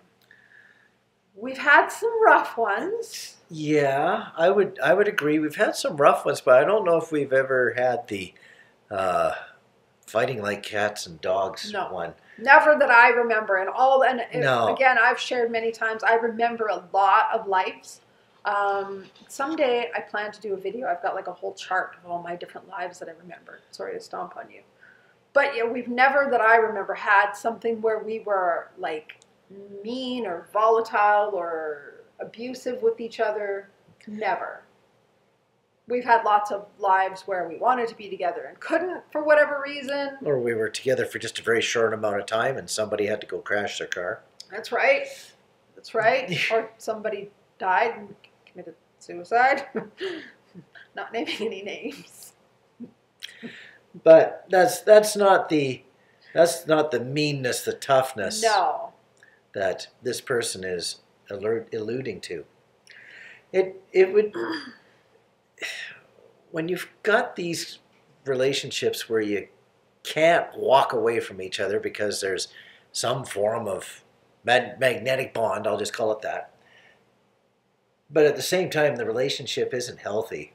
We've had some rough ones. Yeah, I would agree. We've had some rough ones, but I don't know if we've ever had the fighting like cats and dogs one. Never that I remember. No. Again, I've shared many times. I remember a lot of lives. Someday I plan to do a video. I've got like a whole chart of all my different lives that I remember. Sorry to stomp on you. But yeah, we've never that I remember had something where we were like mean or volatile or abusive with each other. Never. We've had lots of lives where we wanted to be together and couldn't for whatever reason. Or we were together for just a very short amount of time and somebody had to go crash their car. That's right. That's right. Or somebody died and committed suicide. Not naming any names. But that's not the meanness, the toughness. No. That this person is alluding to. It would, when you've got these relationships where you can't walk away from each other because there's some form of magnetic bond, I'll just call it that, but at the same time the relationship isn't healthy,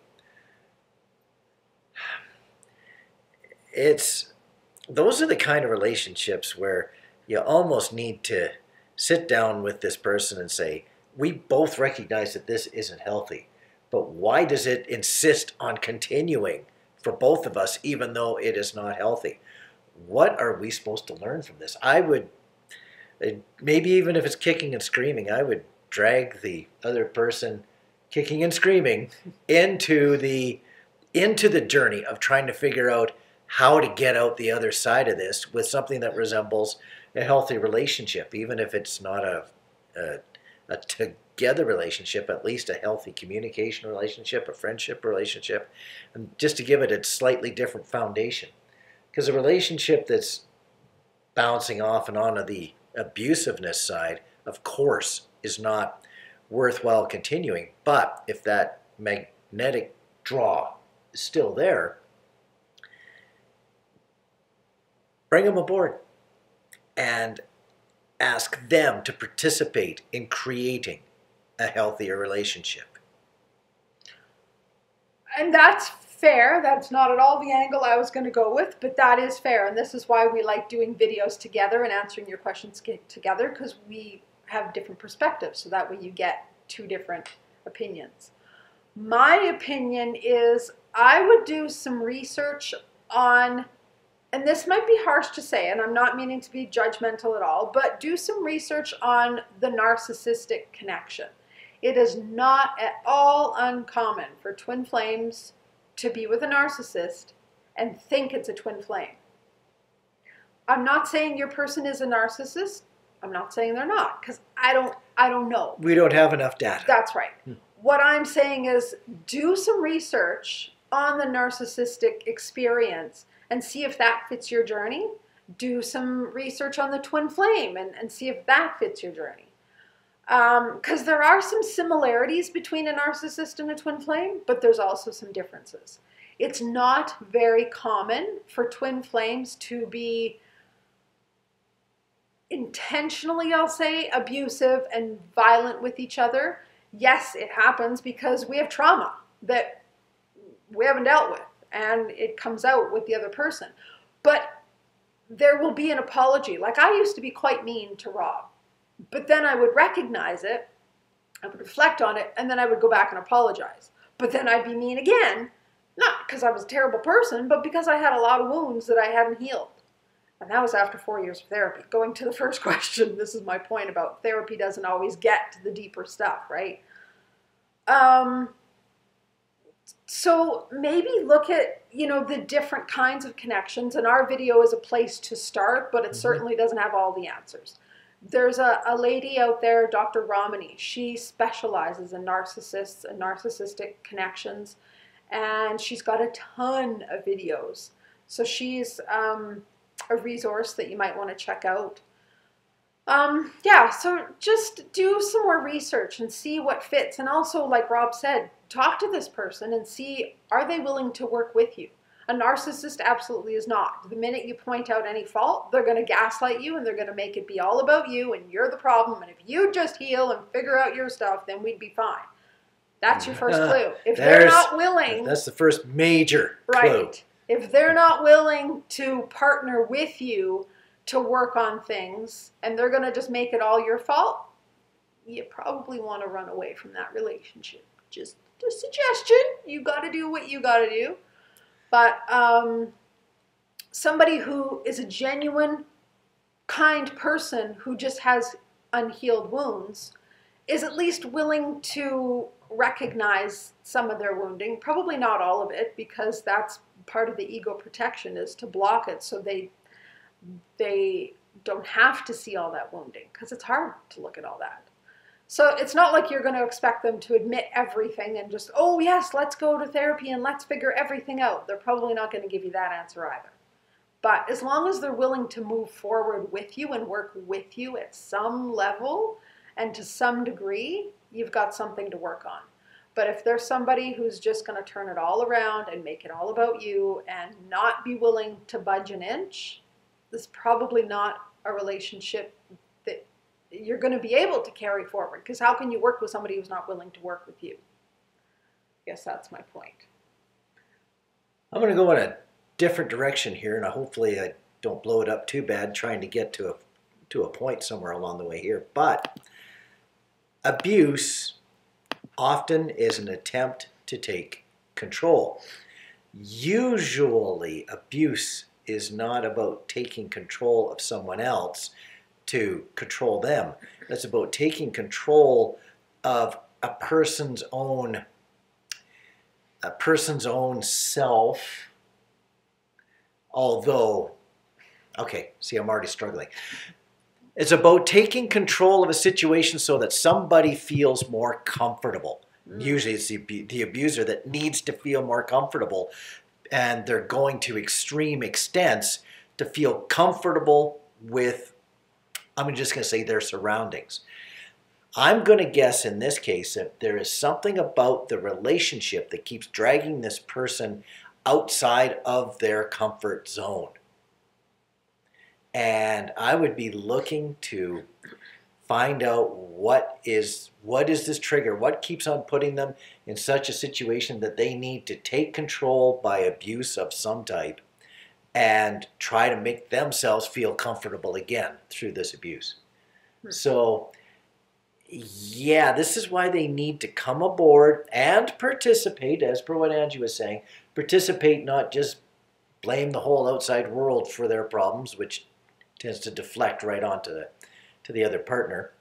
those are the kind of relationships where you almost need to sit down with this person and say, we both recognize that this isn't healthy, but why does it insist on continuing for both of us even though it is not healthy? What are we supposed to learn from this? I would, maybe even if it's kicking and screaming, I would drag the other person kicking and screaming into the journey of trying to figure out how to get out the other side of this with something that resembles a healthy relationship, even if it's not a together relationship, at least a healthy communication relationship, a friendship relationship, and just to give it a slightly different foundation. Because a relationship that's bouncing off and on to the abusiveness side, of course, is not worthwhile continuing. But if that magnetic draw is still there, bring them aboard and ask them to participate in creating a healthier relationship. And that's fair. That's not at all the angle I was going to go with, but that is fair. And this is why we like doing videos together and answering your questions together, because we have different perspectives. So that way you get two different opinions. My opinion is I would do some research on, and this might be harsh to say, and I'm not meaning to be judgmental at all, but do some research on the narcissistic connection. It is not at all uncommon for twin flames to be with a narcissist and think it's a twin flame. I'm not saying your person is a narcissist. I'm not saying they're not, because I don't know. We don't have enough data. That's right. What I'm saying is do some research on the narcissistic experience and see if that fits your journey. Do some research on the twin flame and see if that fits your journey. Because there are some similarities between a narcissist and a twin flame, but there's also some differences. It's not very common for twin flames to be intentionally, I'll say, abusive and violent with each other. Yes, it happens because we have trauma that we haven't dealt with, and it comes out with the other person. But there will be an apology. Like, I used to be quite mean to Rob, but then I would recognize it, I would reflect on it, and then I would go back and apologize. But then I'd be mean again, not because I was a terrible person, but because I had a lot of wounds that I hadn't healed. And that was after 4 years of therapy. Going to the first question, this is my point about therapy doesn't always get to the deeper stuff, right? So maybe look at, the different kinds of connections. And our video is a place to start, but it certainly doesn't have all the answers. There's a lady out there, Dr. Ramani. She specializes in narcissists and narcissistic connections. And she's got a ton of videos. So she's a resource that you might want to check out. Yeah, so just do some more research and see what fits. And also, like Rob said, talk to this person and see, are they willing to work with you? A narcissist absolutely is not. The minute you point out any fault, they're going to gaslight you and they're going to make it be all about you and you're the problem. And if you just heal and figure out your stuff, then we'd be fine. That's your first clue. If they're not willing... That's the first major clue. Right. If they're not willing to partner with you to work on things and they're going to just make it all your fault, you probably want to run away from that relationship. Just a suggestion. You got to do what you got to do. But somebody who is a genuine, kind person who just has unhealed wounds is at least willing to recognize some of their wounding. Probably not all of it, because that's part of the ego protection, is to block it so they don't have to see all that wounding, because it's hard to look at all that. So it's not like you're going to expect them to admit everything and just, oh yes, let's go to therapy and let's figure everything out. They're probably not going to give you that answer either. But as long as they're willing to move forward with you and work with you at some level and to some degree, you've got something to work on. But if there's somebody who's just going to turn it all around and make it all about you and not be willing to budge an inch, this is probably not a relationship that you're going to be able to carry forward. Because how can you work with somebody who's not willing to work with you? I guess that's my point. I'm going to go in a different direction here, and hopefully I don't blow it up too bad trying to get to a point somewhere along the way here. But abuse often is an attempt to take control. Usually, abuse is not about taking control of someone else to control them. It's about taking control of a person's own self. Although, okay, see, I'm already struggling. It's about taking control of a situation so that somebody feels more comfortable. Usually it's the abuser that needs to feel more comfortable, and they're going to extreme extents to feel comfortable with, I'm just going to say, their surroundings. I'm going to guess in this case that there is something about the relationship that keeps dragging this person outside of their comfort zone. And I would be looking to find out what is this trigger, what keeps on putting them in such a situation that they need to take control by abuse of some type and try to make themselves feel comfortable again through this abuse. So yeah, this is why they need to come aboard and participate, as per what Angie was saying. Participate, not just blame the whole outside world for their problems, which tends to deflect right onto the other partner.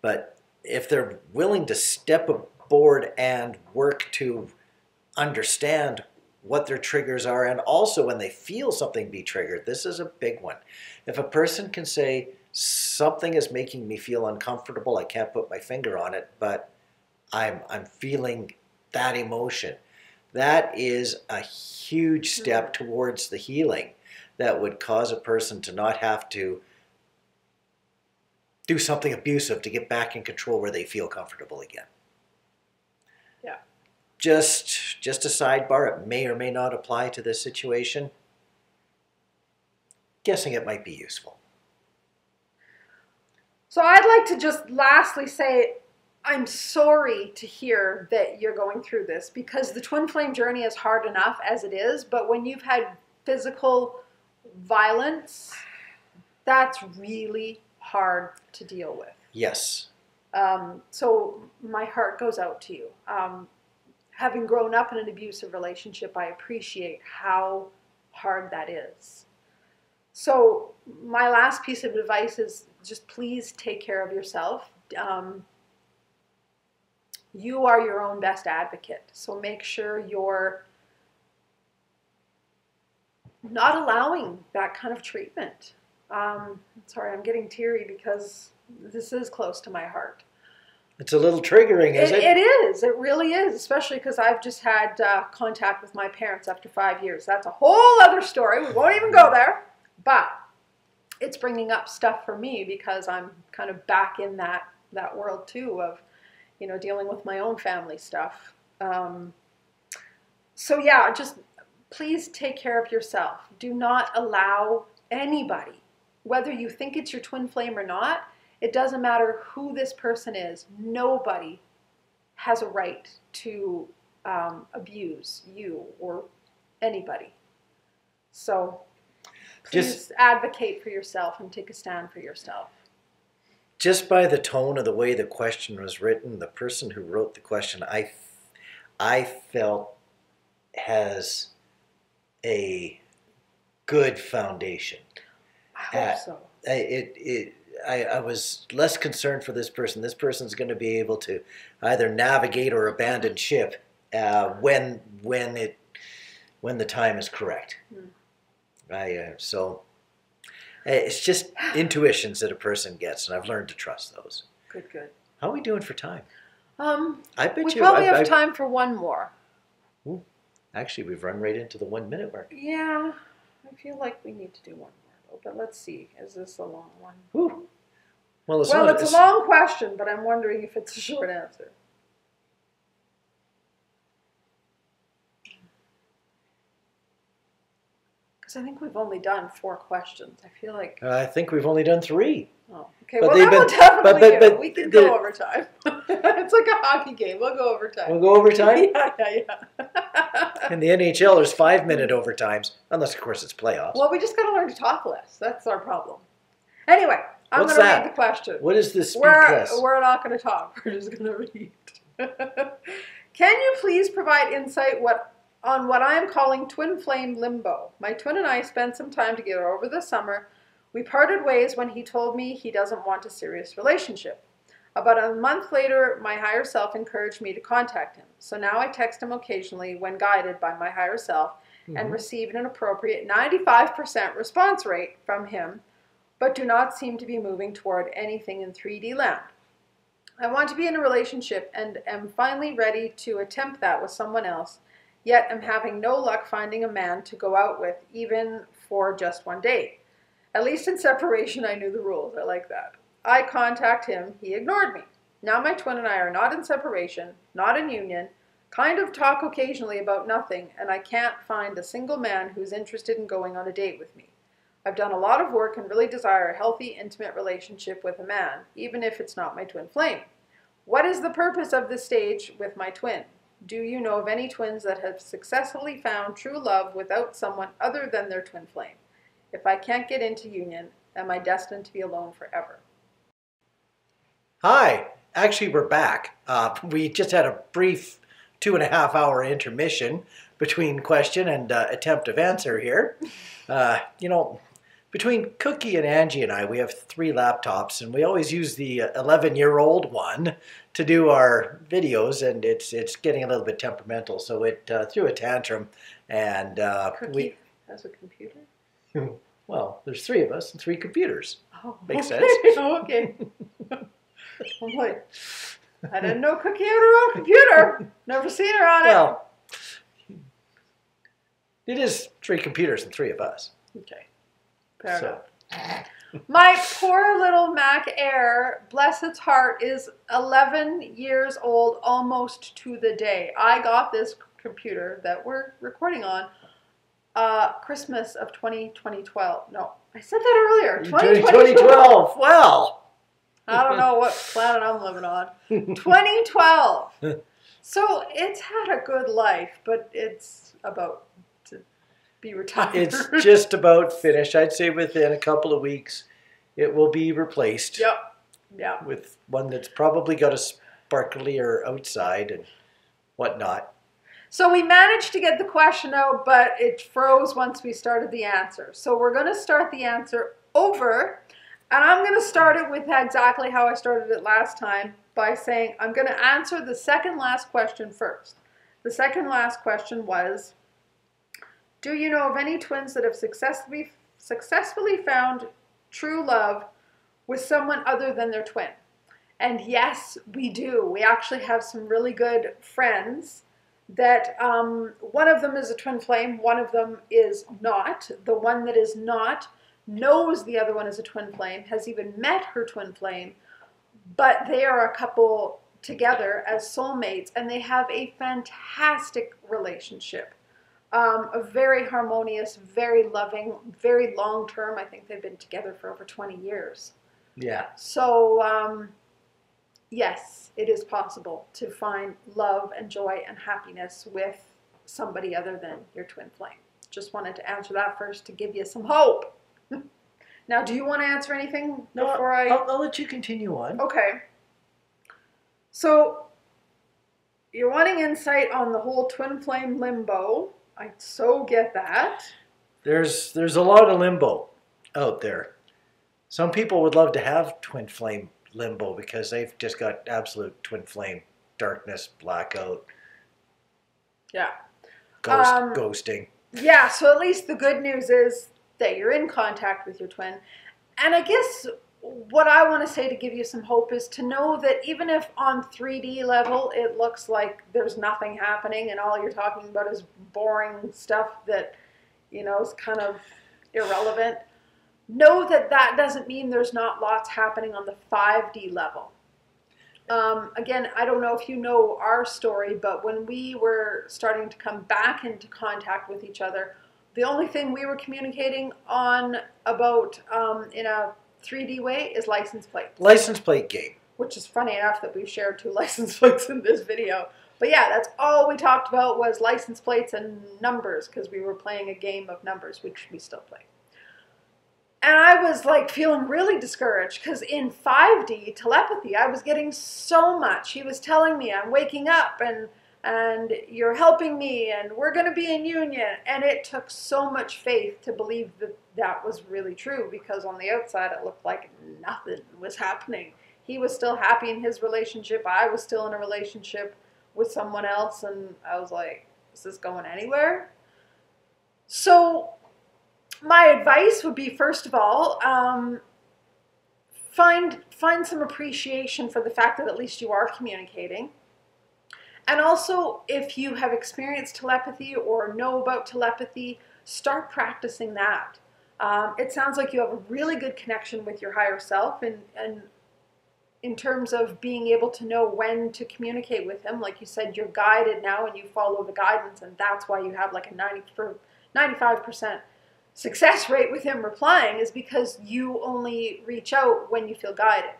But if they're willing to step aboard and work to understand what their triggers are, and also when they feel something be triggered, this is a big one. If a person can say, something is making me feel uncomfortable, I can't put my finger on it, but I'm feeling that emotion. That is a huge step towards the healing that would cause a person to not have to do something abusive to get back in control where they feel comfortable again. Yeah. Just a sidebar, it may or may not apply to this situation. Guessing it might be useful. So I'd like to just lastly say, I'm sorry to hear that you're going through this, because the twin flame journey is hard enough as it is, but when you've had physical violence, that's really hard to deal with. Yes. So my heart goes out to you. Having grown up in an abusive relationship, I appreciate how hard that is. So my last piece of advice is just please take care of yourself. You are your own best advocate. So make sure you're not allowing that kind of treatment. Sorry, I'm getting teary because this is close to my heart. It's a little triggering, is it? It is. It really is, especially because I've just had contact with my parents after 5 years. That's a whole other story. We won't even go there. But it's bringing up stuff for me because I'm kind of back in that world too of, dealing with my own family stuff. So yeah, just please take care of yourself. Do not allow anybody, whether you think it's your twin flame or not, it doesn't matter who this person is. Nobody has a right to abuse you or anybody. So please advocate for yourself and take a stand for yourself. Just by the tone of the way the question was written, the person who wrote the question, I felt has a good foundation. I hope so. I was less concerned for this person. This person's going to be able to either navigate or abandon ship when the time is correct. So it's just intuitions that a person gets, and I've learned to trust those. Good. How are we doing for time? I bet we probably have time for one more. Ooh, actually, we've run right into the 1 minute mark. Yeah, I feel like we need to do one more. But let's see. Is this a long one? Ooh. Well, it's a long question, but I'm wondering if it's a short answer. Because I think we've only done 4 questions. I feel like... I think we've only done 3. Oh, okay. Well, that will definitely do. We can go overtime. It's like a hockey game. We'll go overtime. We'll go overtime? Yeah. In the NHL, there's 5-minute overtimes, unless, of course, it's playoffs. Well, we just got to learn to talk less. That's our problem. Anyway, I'm going to read the question. What is this speed test? We're not going to talk. We're just going to read. Can you please provide insight on what I am calling twin flame limbo? My twin and I spent some time together over the summer. We parted ways when he told me he doesn't want a serious relationship. About a month later, my higher self encouraged me to contact him. So now I text him occasionally when guided by my higher self and receive an appropriate 95% response rate from him but do not seem to be moving toward anything in 3D land. I want to be in a relationship and am finally ready to attempt that with someone else, yet am having no luck finding a man to go out with, even for just one date. At least in separation, I knew the rules. I like that. I contact him. He ignored me. Now my twin and I are not in separation, not in union, kind of talk occasionally about nothing, and I can't find a single man who's interested in going on a date with me. I've done a lot of work and really desire a healthy, intimate relationship with a man, even if it's not my twin flame. What is the purpose of this stage with my twin? Do you know of any twins that have successfully found true love without someone other than their twin flame? If I can't get into union, am I destined to be alone forever? Hi, actually we're back. We just had a brief 2.5-hour intermission between question and attempt of answer here. Between Cookie and Angie and I, we have 3 laptops, and we always use the 11-year-old one to do our videos, and it's getting a little bit temperamental, so it threw a tantrum, and Cookie has a computer? Well, there's 3 of us and 3 computers. Oh, Makes okay. sense. Oh, okay. I'm like, I didn't know Cookie had her own computer. Never seen her on it. Well, it is 3 computers and 3 of us. Okay. Fair enough. My poor little Mac Air, bless its heart, is 11 years old almost to the day. I got this computer that we're recording on Christmas of 2012. No, I said that earlier. 2012. Well, I don't know what planet I'm living on. 2012. So it's had a good life, but it's about to be retired. It's just about finished. I'd say within a couple of weeks it will be replaced. Yep. Yeah. With one that's probably got a sparklier outside and whatnot. So we managed to get the question out, but it froze once we started the answer. So we're going to start the answer over, and I'm going to start it with exactly how I started it last time by saying I'm going to answer the second last question first. The second last question was, do you know of any twins that have successfully found true love with someone other than their twin? And yes, we do. We actually have some really good friends that one of them is a twin flame, one of them is not. The one that is not knows the other one is a twin flame, has even met her twin flame, but they are a couple together as soulmates, and they have a fantastic relationship. A very harmonious, very loving, very long-term. I think they've been together for over 20 years. Yeah. So, yes, it is possible to find love and joy and happiness with somebody other than your twin flame. Just wanted to answer that first to give you some hope. Now, do you want to answer anything before I'll let you continue on. Okay. So, you're wanting insight on the whole twin flame limbo. I so get that. There's a lot of limbo out there. Some people would love to have twin flame limbo because they've just got absolute twin flame darkness, blackout. Yeah. Ghosting. Yeah, so at least the good news is that you're in contact with your twin. And I guess what I want to say to give you some hope is to know that even if on 3D level it looks like there's nothing happening and all you're talking about is boring stuff that, you know, is kind of irrelevant, know that that doesn't mean there's not lots happening on the 5D level. Again, I don't know if you know our story, but when we were starting to come back into contact with each other, the only thing we were communicating on about in a 3D way is license plates. License plate game. Which is funny enough that we've shared 2 license plates in this video. But yeah, that's all we talked about was license plates and numbers because we were playing a game of numbers, which we still play. And I was like feeling really discouraged because in 5D telepathy, I was getting so much. He was telling me I'm waking up and you're helping me and we're going to be in union. And it took so much faith to believe that that was really true because on the outside it looked like nothing was happening. He was still happy in his relationship. I was still in a relationship with someone else. And I was like, is this going anywhere? So my advice would be, first of all, find some appreciation for the fact that at least you are communicating. And also, if you have experienced telepathy or know about telepathy, start practicing that. It sounds like you have a really good connection with your higher self, and in terms of being able to know when to communicate with him. Like you said, you're guided now and you follow the guidance, and that's why you have like a 95% success rate with him replying, is because you only reach out when you feel guided.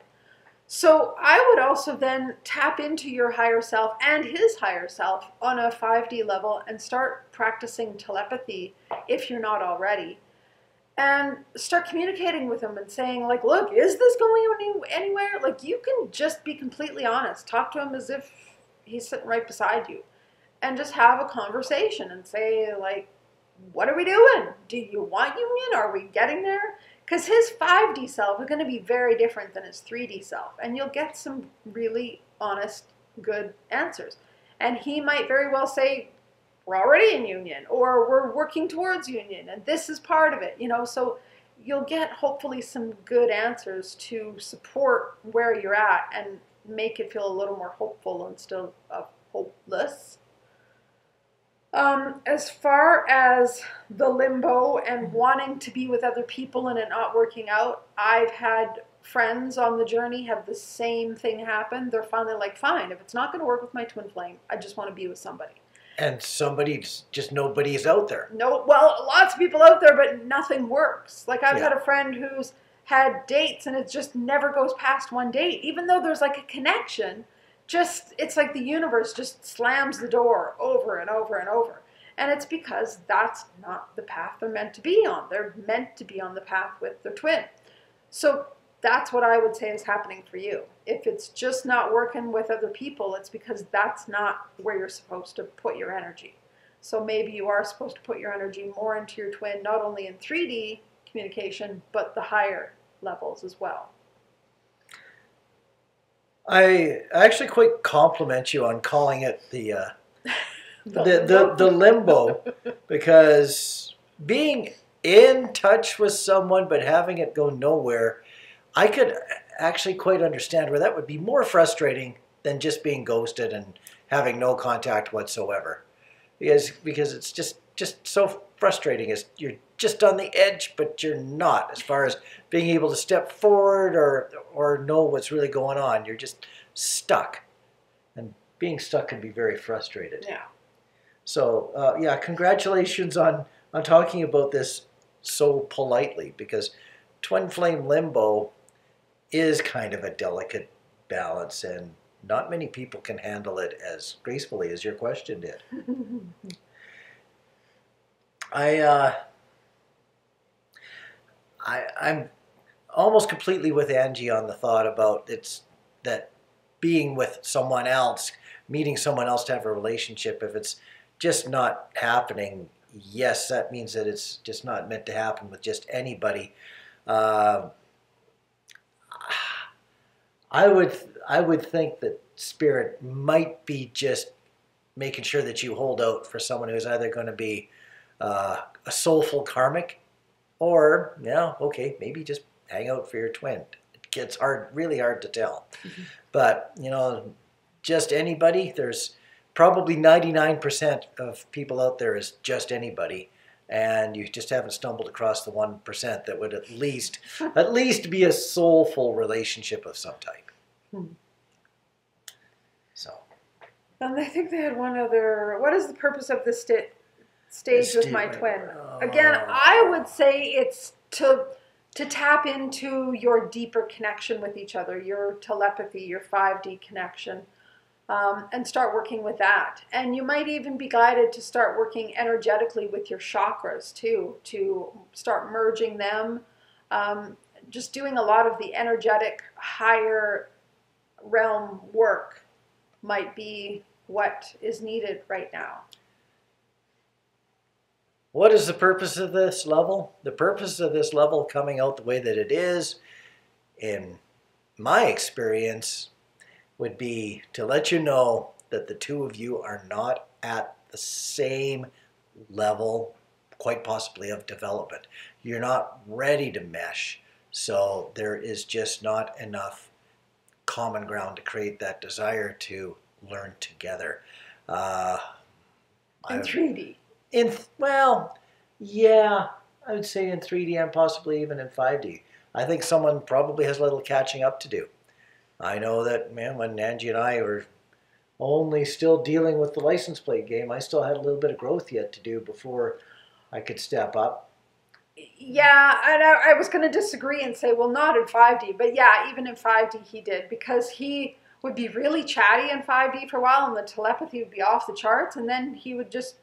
So I would also then tap into your higher self and his higher self on a 5D level and start practicing telepathy if you're not already. And start communicating with him and saying, like, look, is this going anywhere? Like, you can just be completely honest. Talk to him as if he's sitting right beside you. And just have a conversation and say, like, what are we doing? Do you want union? Are we getting there? Because his 5D self is going to be very different than his 3D self. And you'll get some really honest, good answers. And he might very well say, we're already in union, or we're working towards union, and this is part of it, you know. So you'll get hopefully some good answers to support where you're at and make it feel a little more hopeful instead of hopeless. As far as the limbo and wanting to be with other people and it not working out, I've had friends on the journey have the same thing happen. They're finally like, fine, if it's not going to work with my twin flame, I just want to be with somebody. And just nobody is out there. No, well, lots of people out there, but nothing works. Like I've had a friend who's had dates and it just never goes past one date, even though there's like a connection. Just, it's like the universe just slams the door over and over and over. And it's because that's not the path they're meant to be on. They're meant to be on the path with their twin. So that's what I would say is happening for you. If it's just not working with other people, it's because that's not where you're supposed to put your energy. So maybe you are supposed to put your energy more into your twin, not only in 3D communication, but the higher levels as well. I actually quite compliment you on calling it the limbo, because being in touch with someone but having it go nowhere, I could actually quite understand where that would be more frustrating than just being ghosted and having no contact whatsoever. Because it's just so frustrating. You're just on the edge, but you're not, as far as being able to step forward or know what's really going on. You're just stuck. And being stuck can be very frustrated. Yeah. So, yeah, congratulations on talking about this so politely, because twin flame limbo is kind of a delicate balance, and not many people can handle it as gracefully as your question did. I'm almost completely with Angie on the thought about that being with someone else, meeting someone else to have a relationship, if it's just not happening, yes, that means that it's just not meant to happen with just anybody. I would think that Spirit might be just making sure that you hold out for someone who's either going to be a soulful karmic, or, yeah, okay, maybe just hang out for your twin. It gets really hard to tell. Mm-hmm. But, you know, just anybody, there's probably 99% of people out there is just anybody. And you just haven't stumbled across the 1% that would at least be a soulful relationship of some type. So. And I think they had one other. What is the purpose of this stage with my twin? Again, I would say it's to tap into your deeper connection with each other, your telepathy, your 5D connection. And start working with that. And you might even be guided to start working energetically with your chakras too, to start merging them. Just doing a lot of the energetic higher realm work might be what is needed right now. What is the purpose of this level? The purpose of this level coming out the way that it is, in my experience, would be to let you know that the two of you are not at the same level, quite possibly, of development. You're not ready to mesh. So there is just not enough common ground to create that desire to learn together. In 3D. Well, yeah, I would say in 3D and possibly even in 5D. I think someone probably has a little catching up to do. I know that, man, when Angie and I were only still dealing with the license plate game, I still had a little bit of growth yet to do before I could step up. Yeah, and I was going to disagree and say, well, not in 5D, but yeah, even in 5D he did, because he would be really chatty in 5D for a while, and the telepathy would be off the charts, and then he would just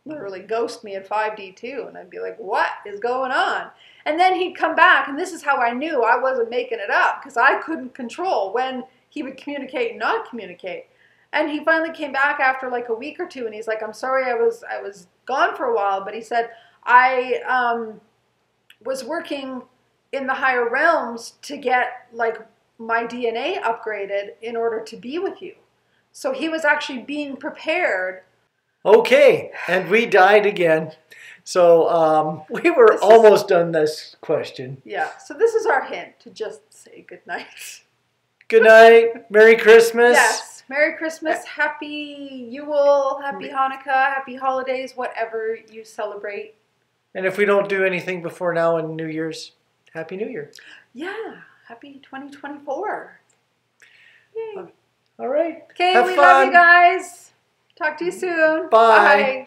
literally ghost me in 5D too, and I'd be like, what is going on? And then he'd come back, and this is how I knew I wasn't making it up, because I couldn't control when he would communicate and not communicate. And he finally came back after like a week or two, and he's like, I'm sorry I was gone for a while, but he said, I was working in the higher realms to get like my DNA upgraded in order to be with you. So he was actually being prepared. Okay, and we died again. So we were almost done this question. Yeah, so this is our hint to just say good night. Good night. Merry Christmas. Yes, Merry Christmas, Happy Yule, Happy Hanukkah, Happy Holidays, whatever you celebrate. And if we don't do anything before now and New Year's, Happy New Year. Yeah, Happy 2024. Yay. All right. Okay, we love you guys. Talk to you soon. Bye. Bye.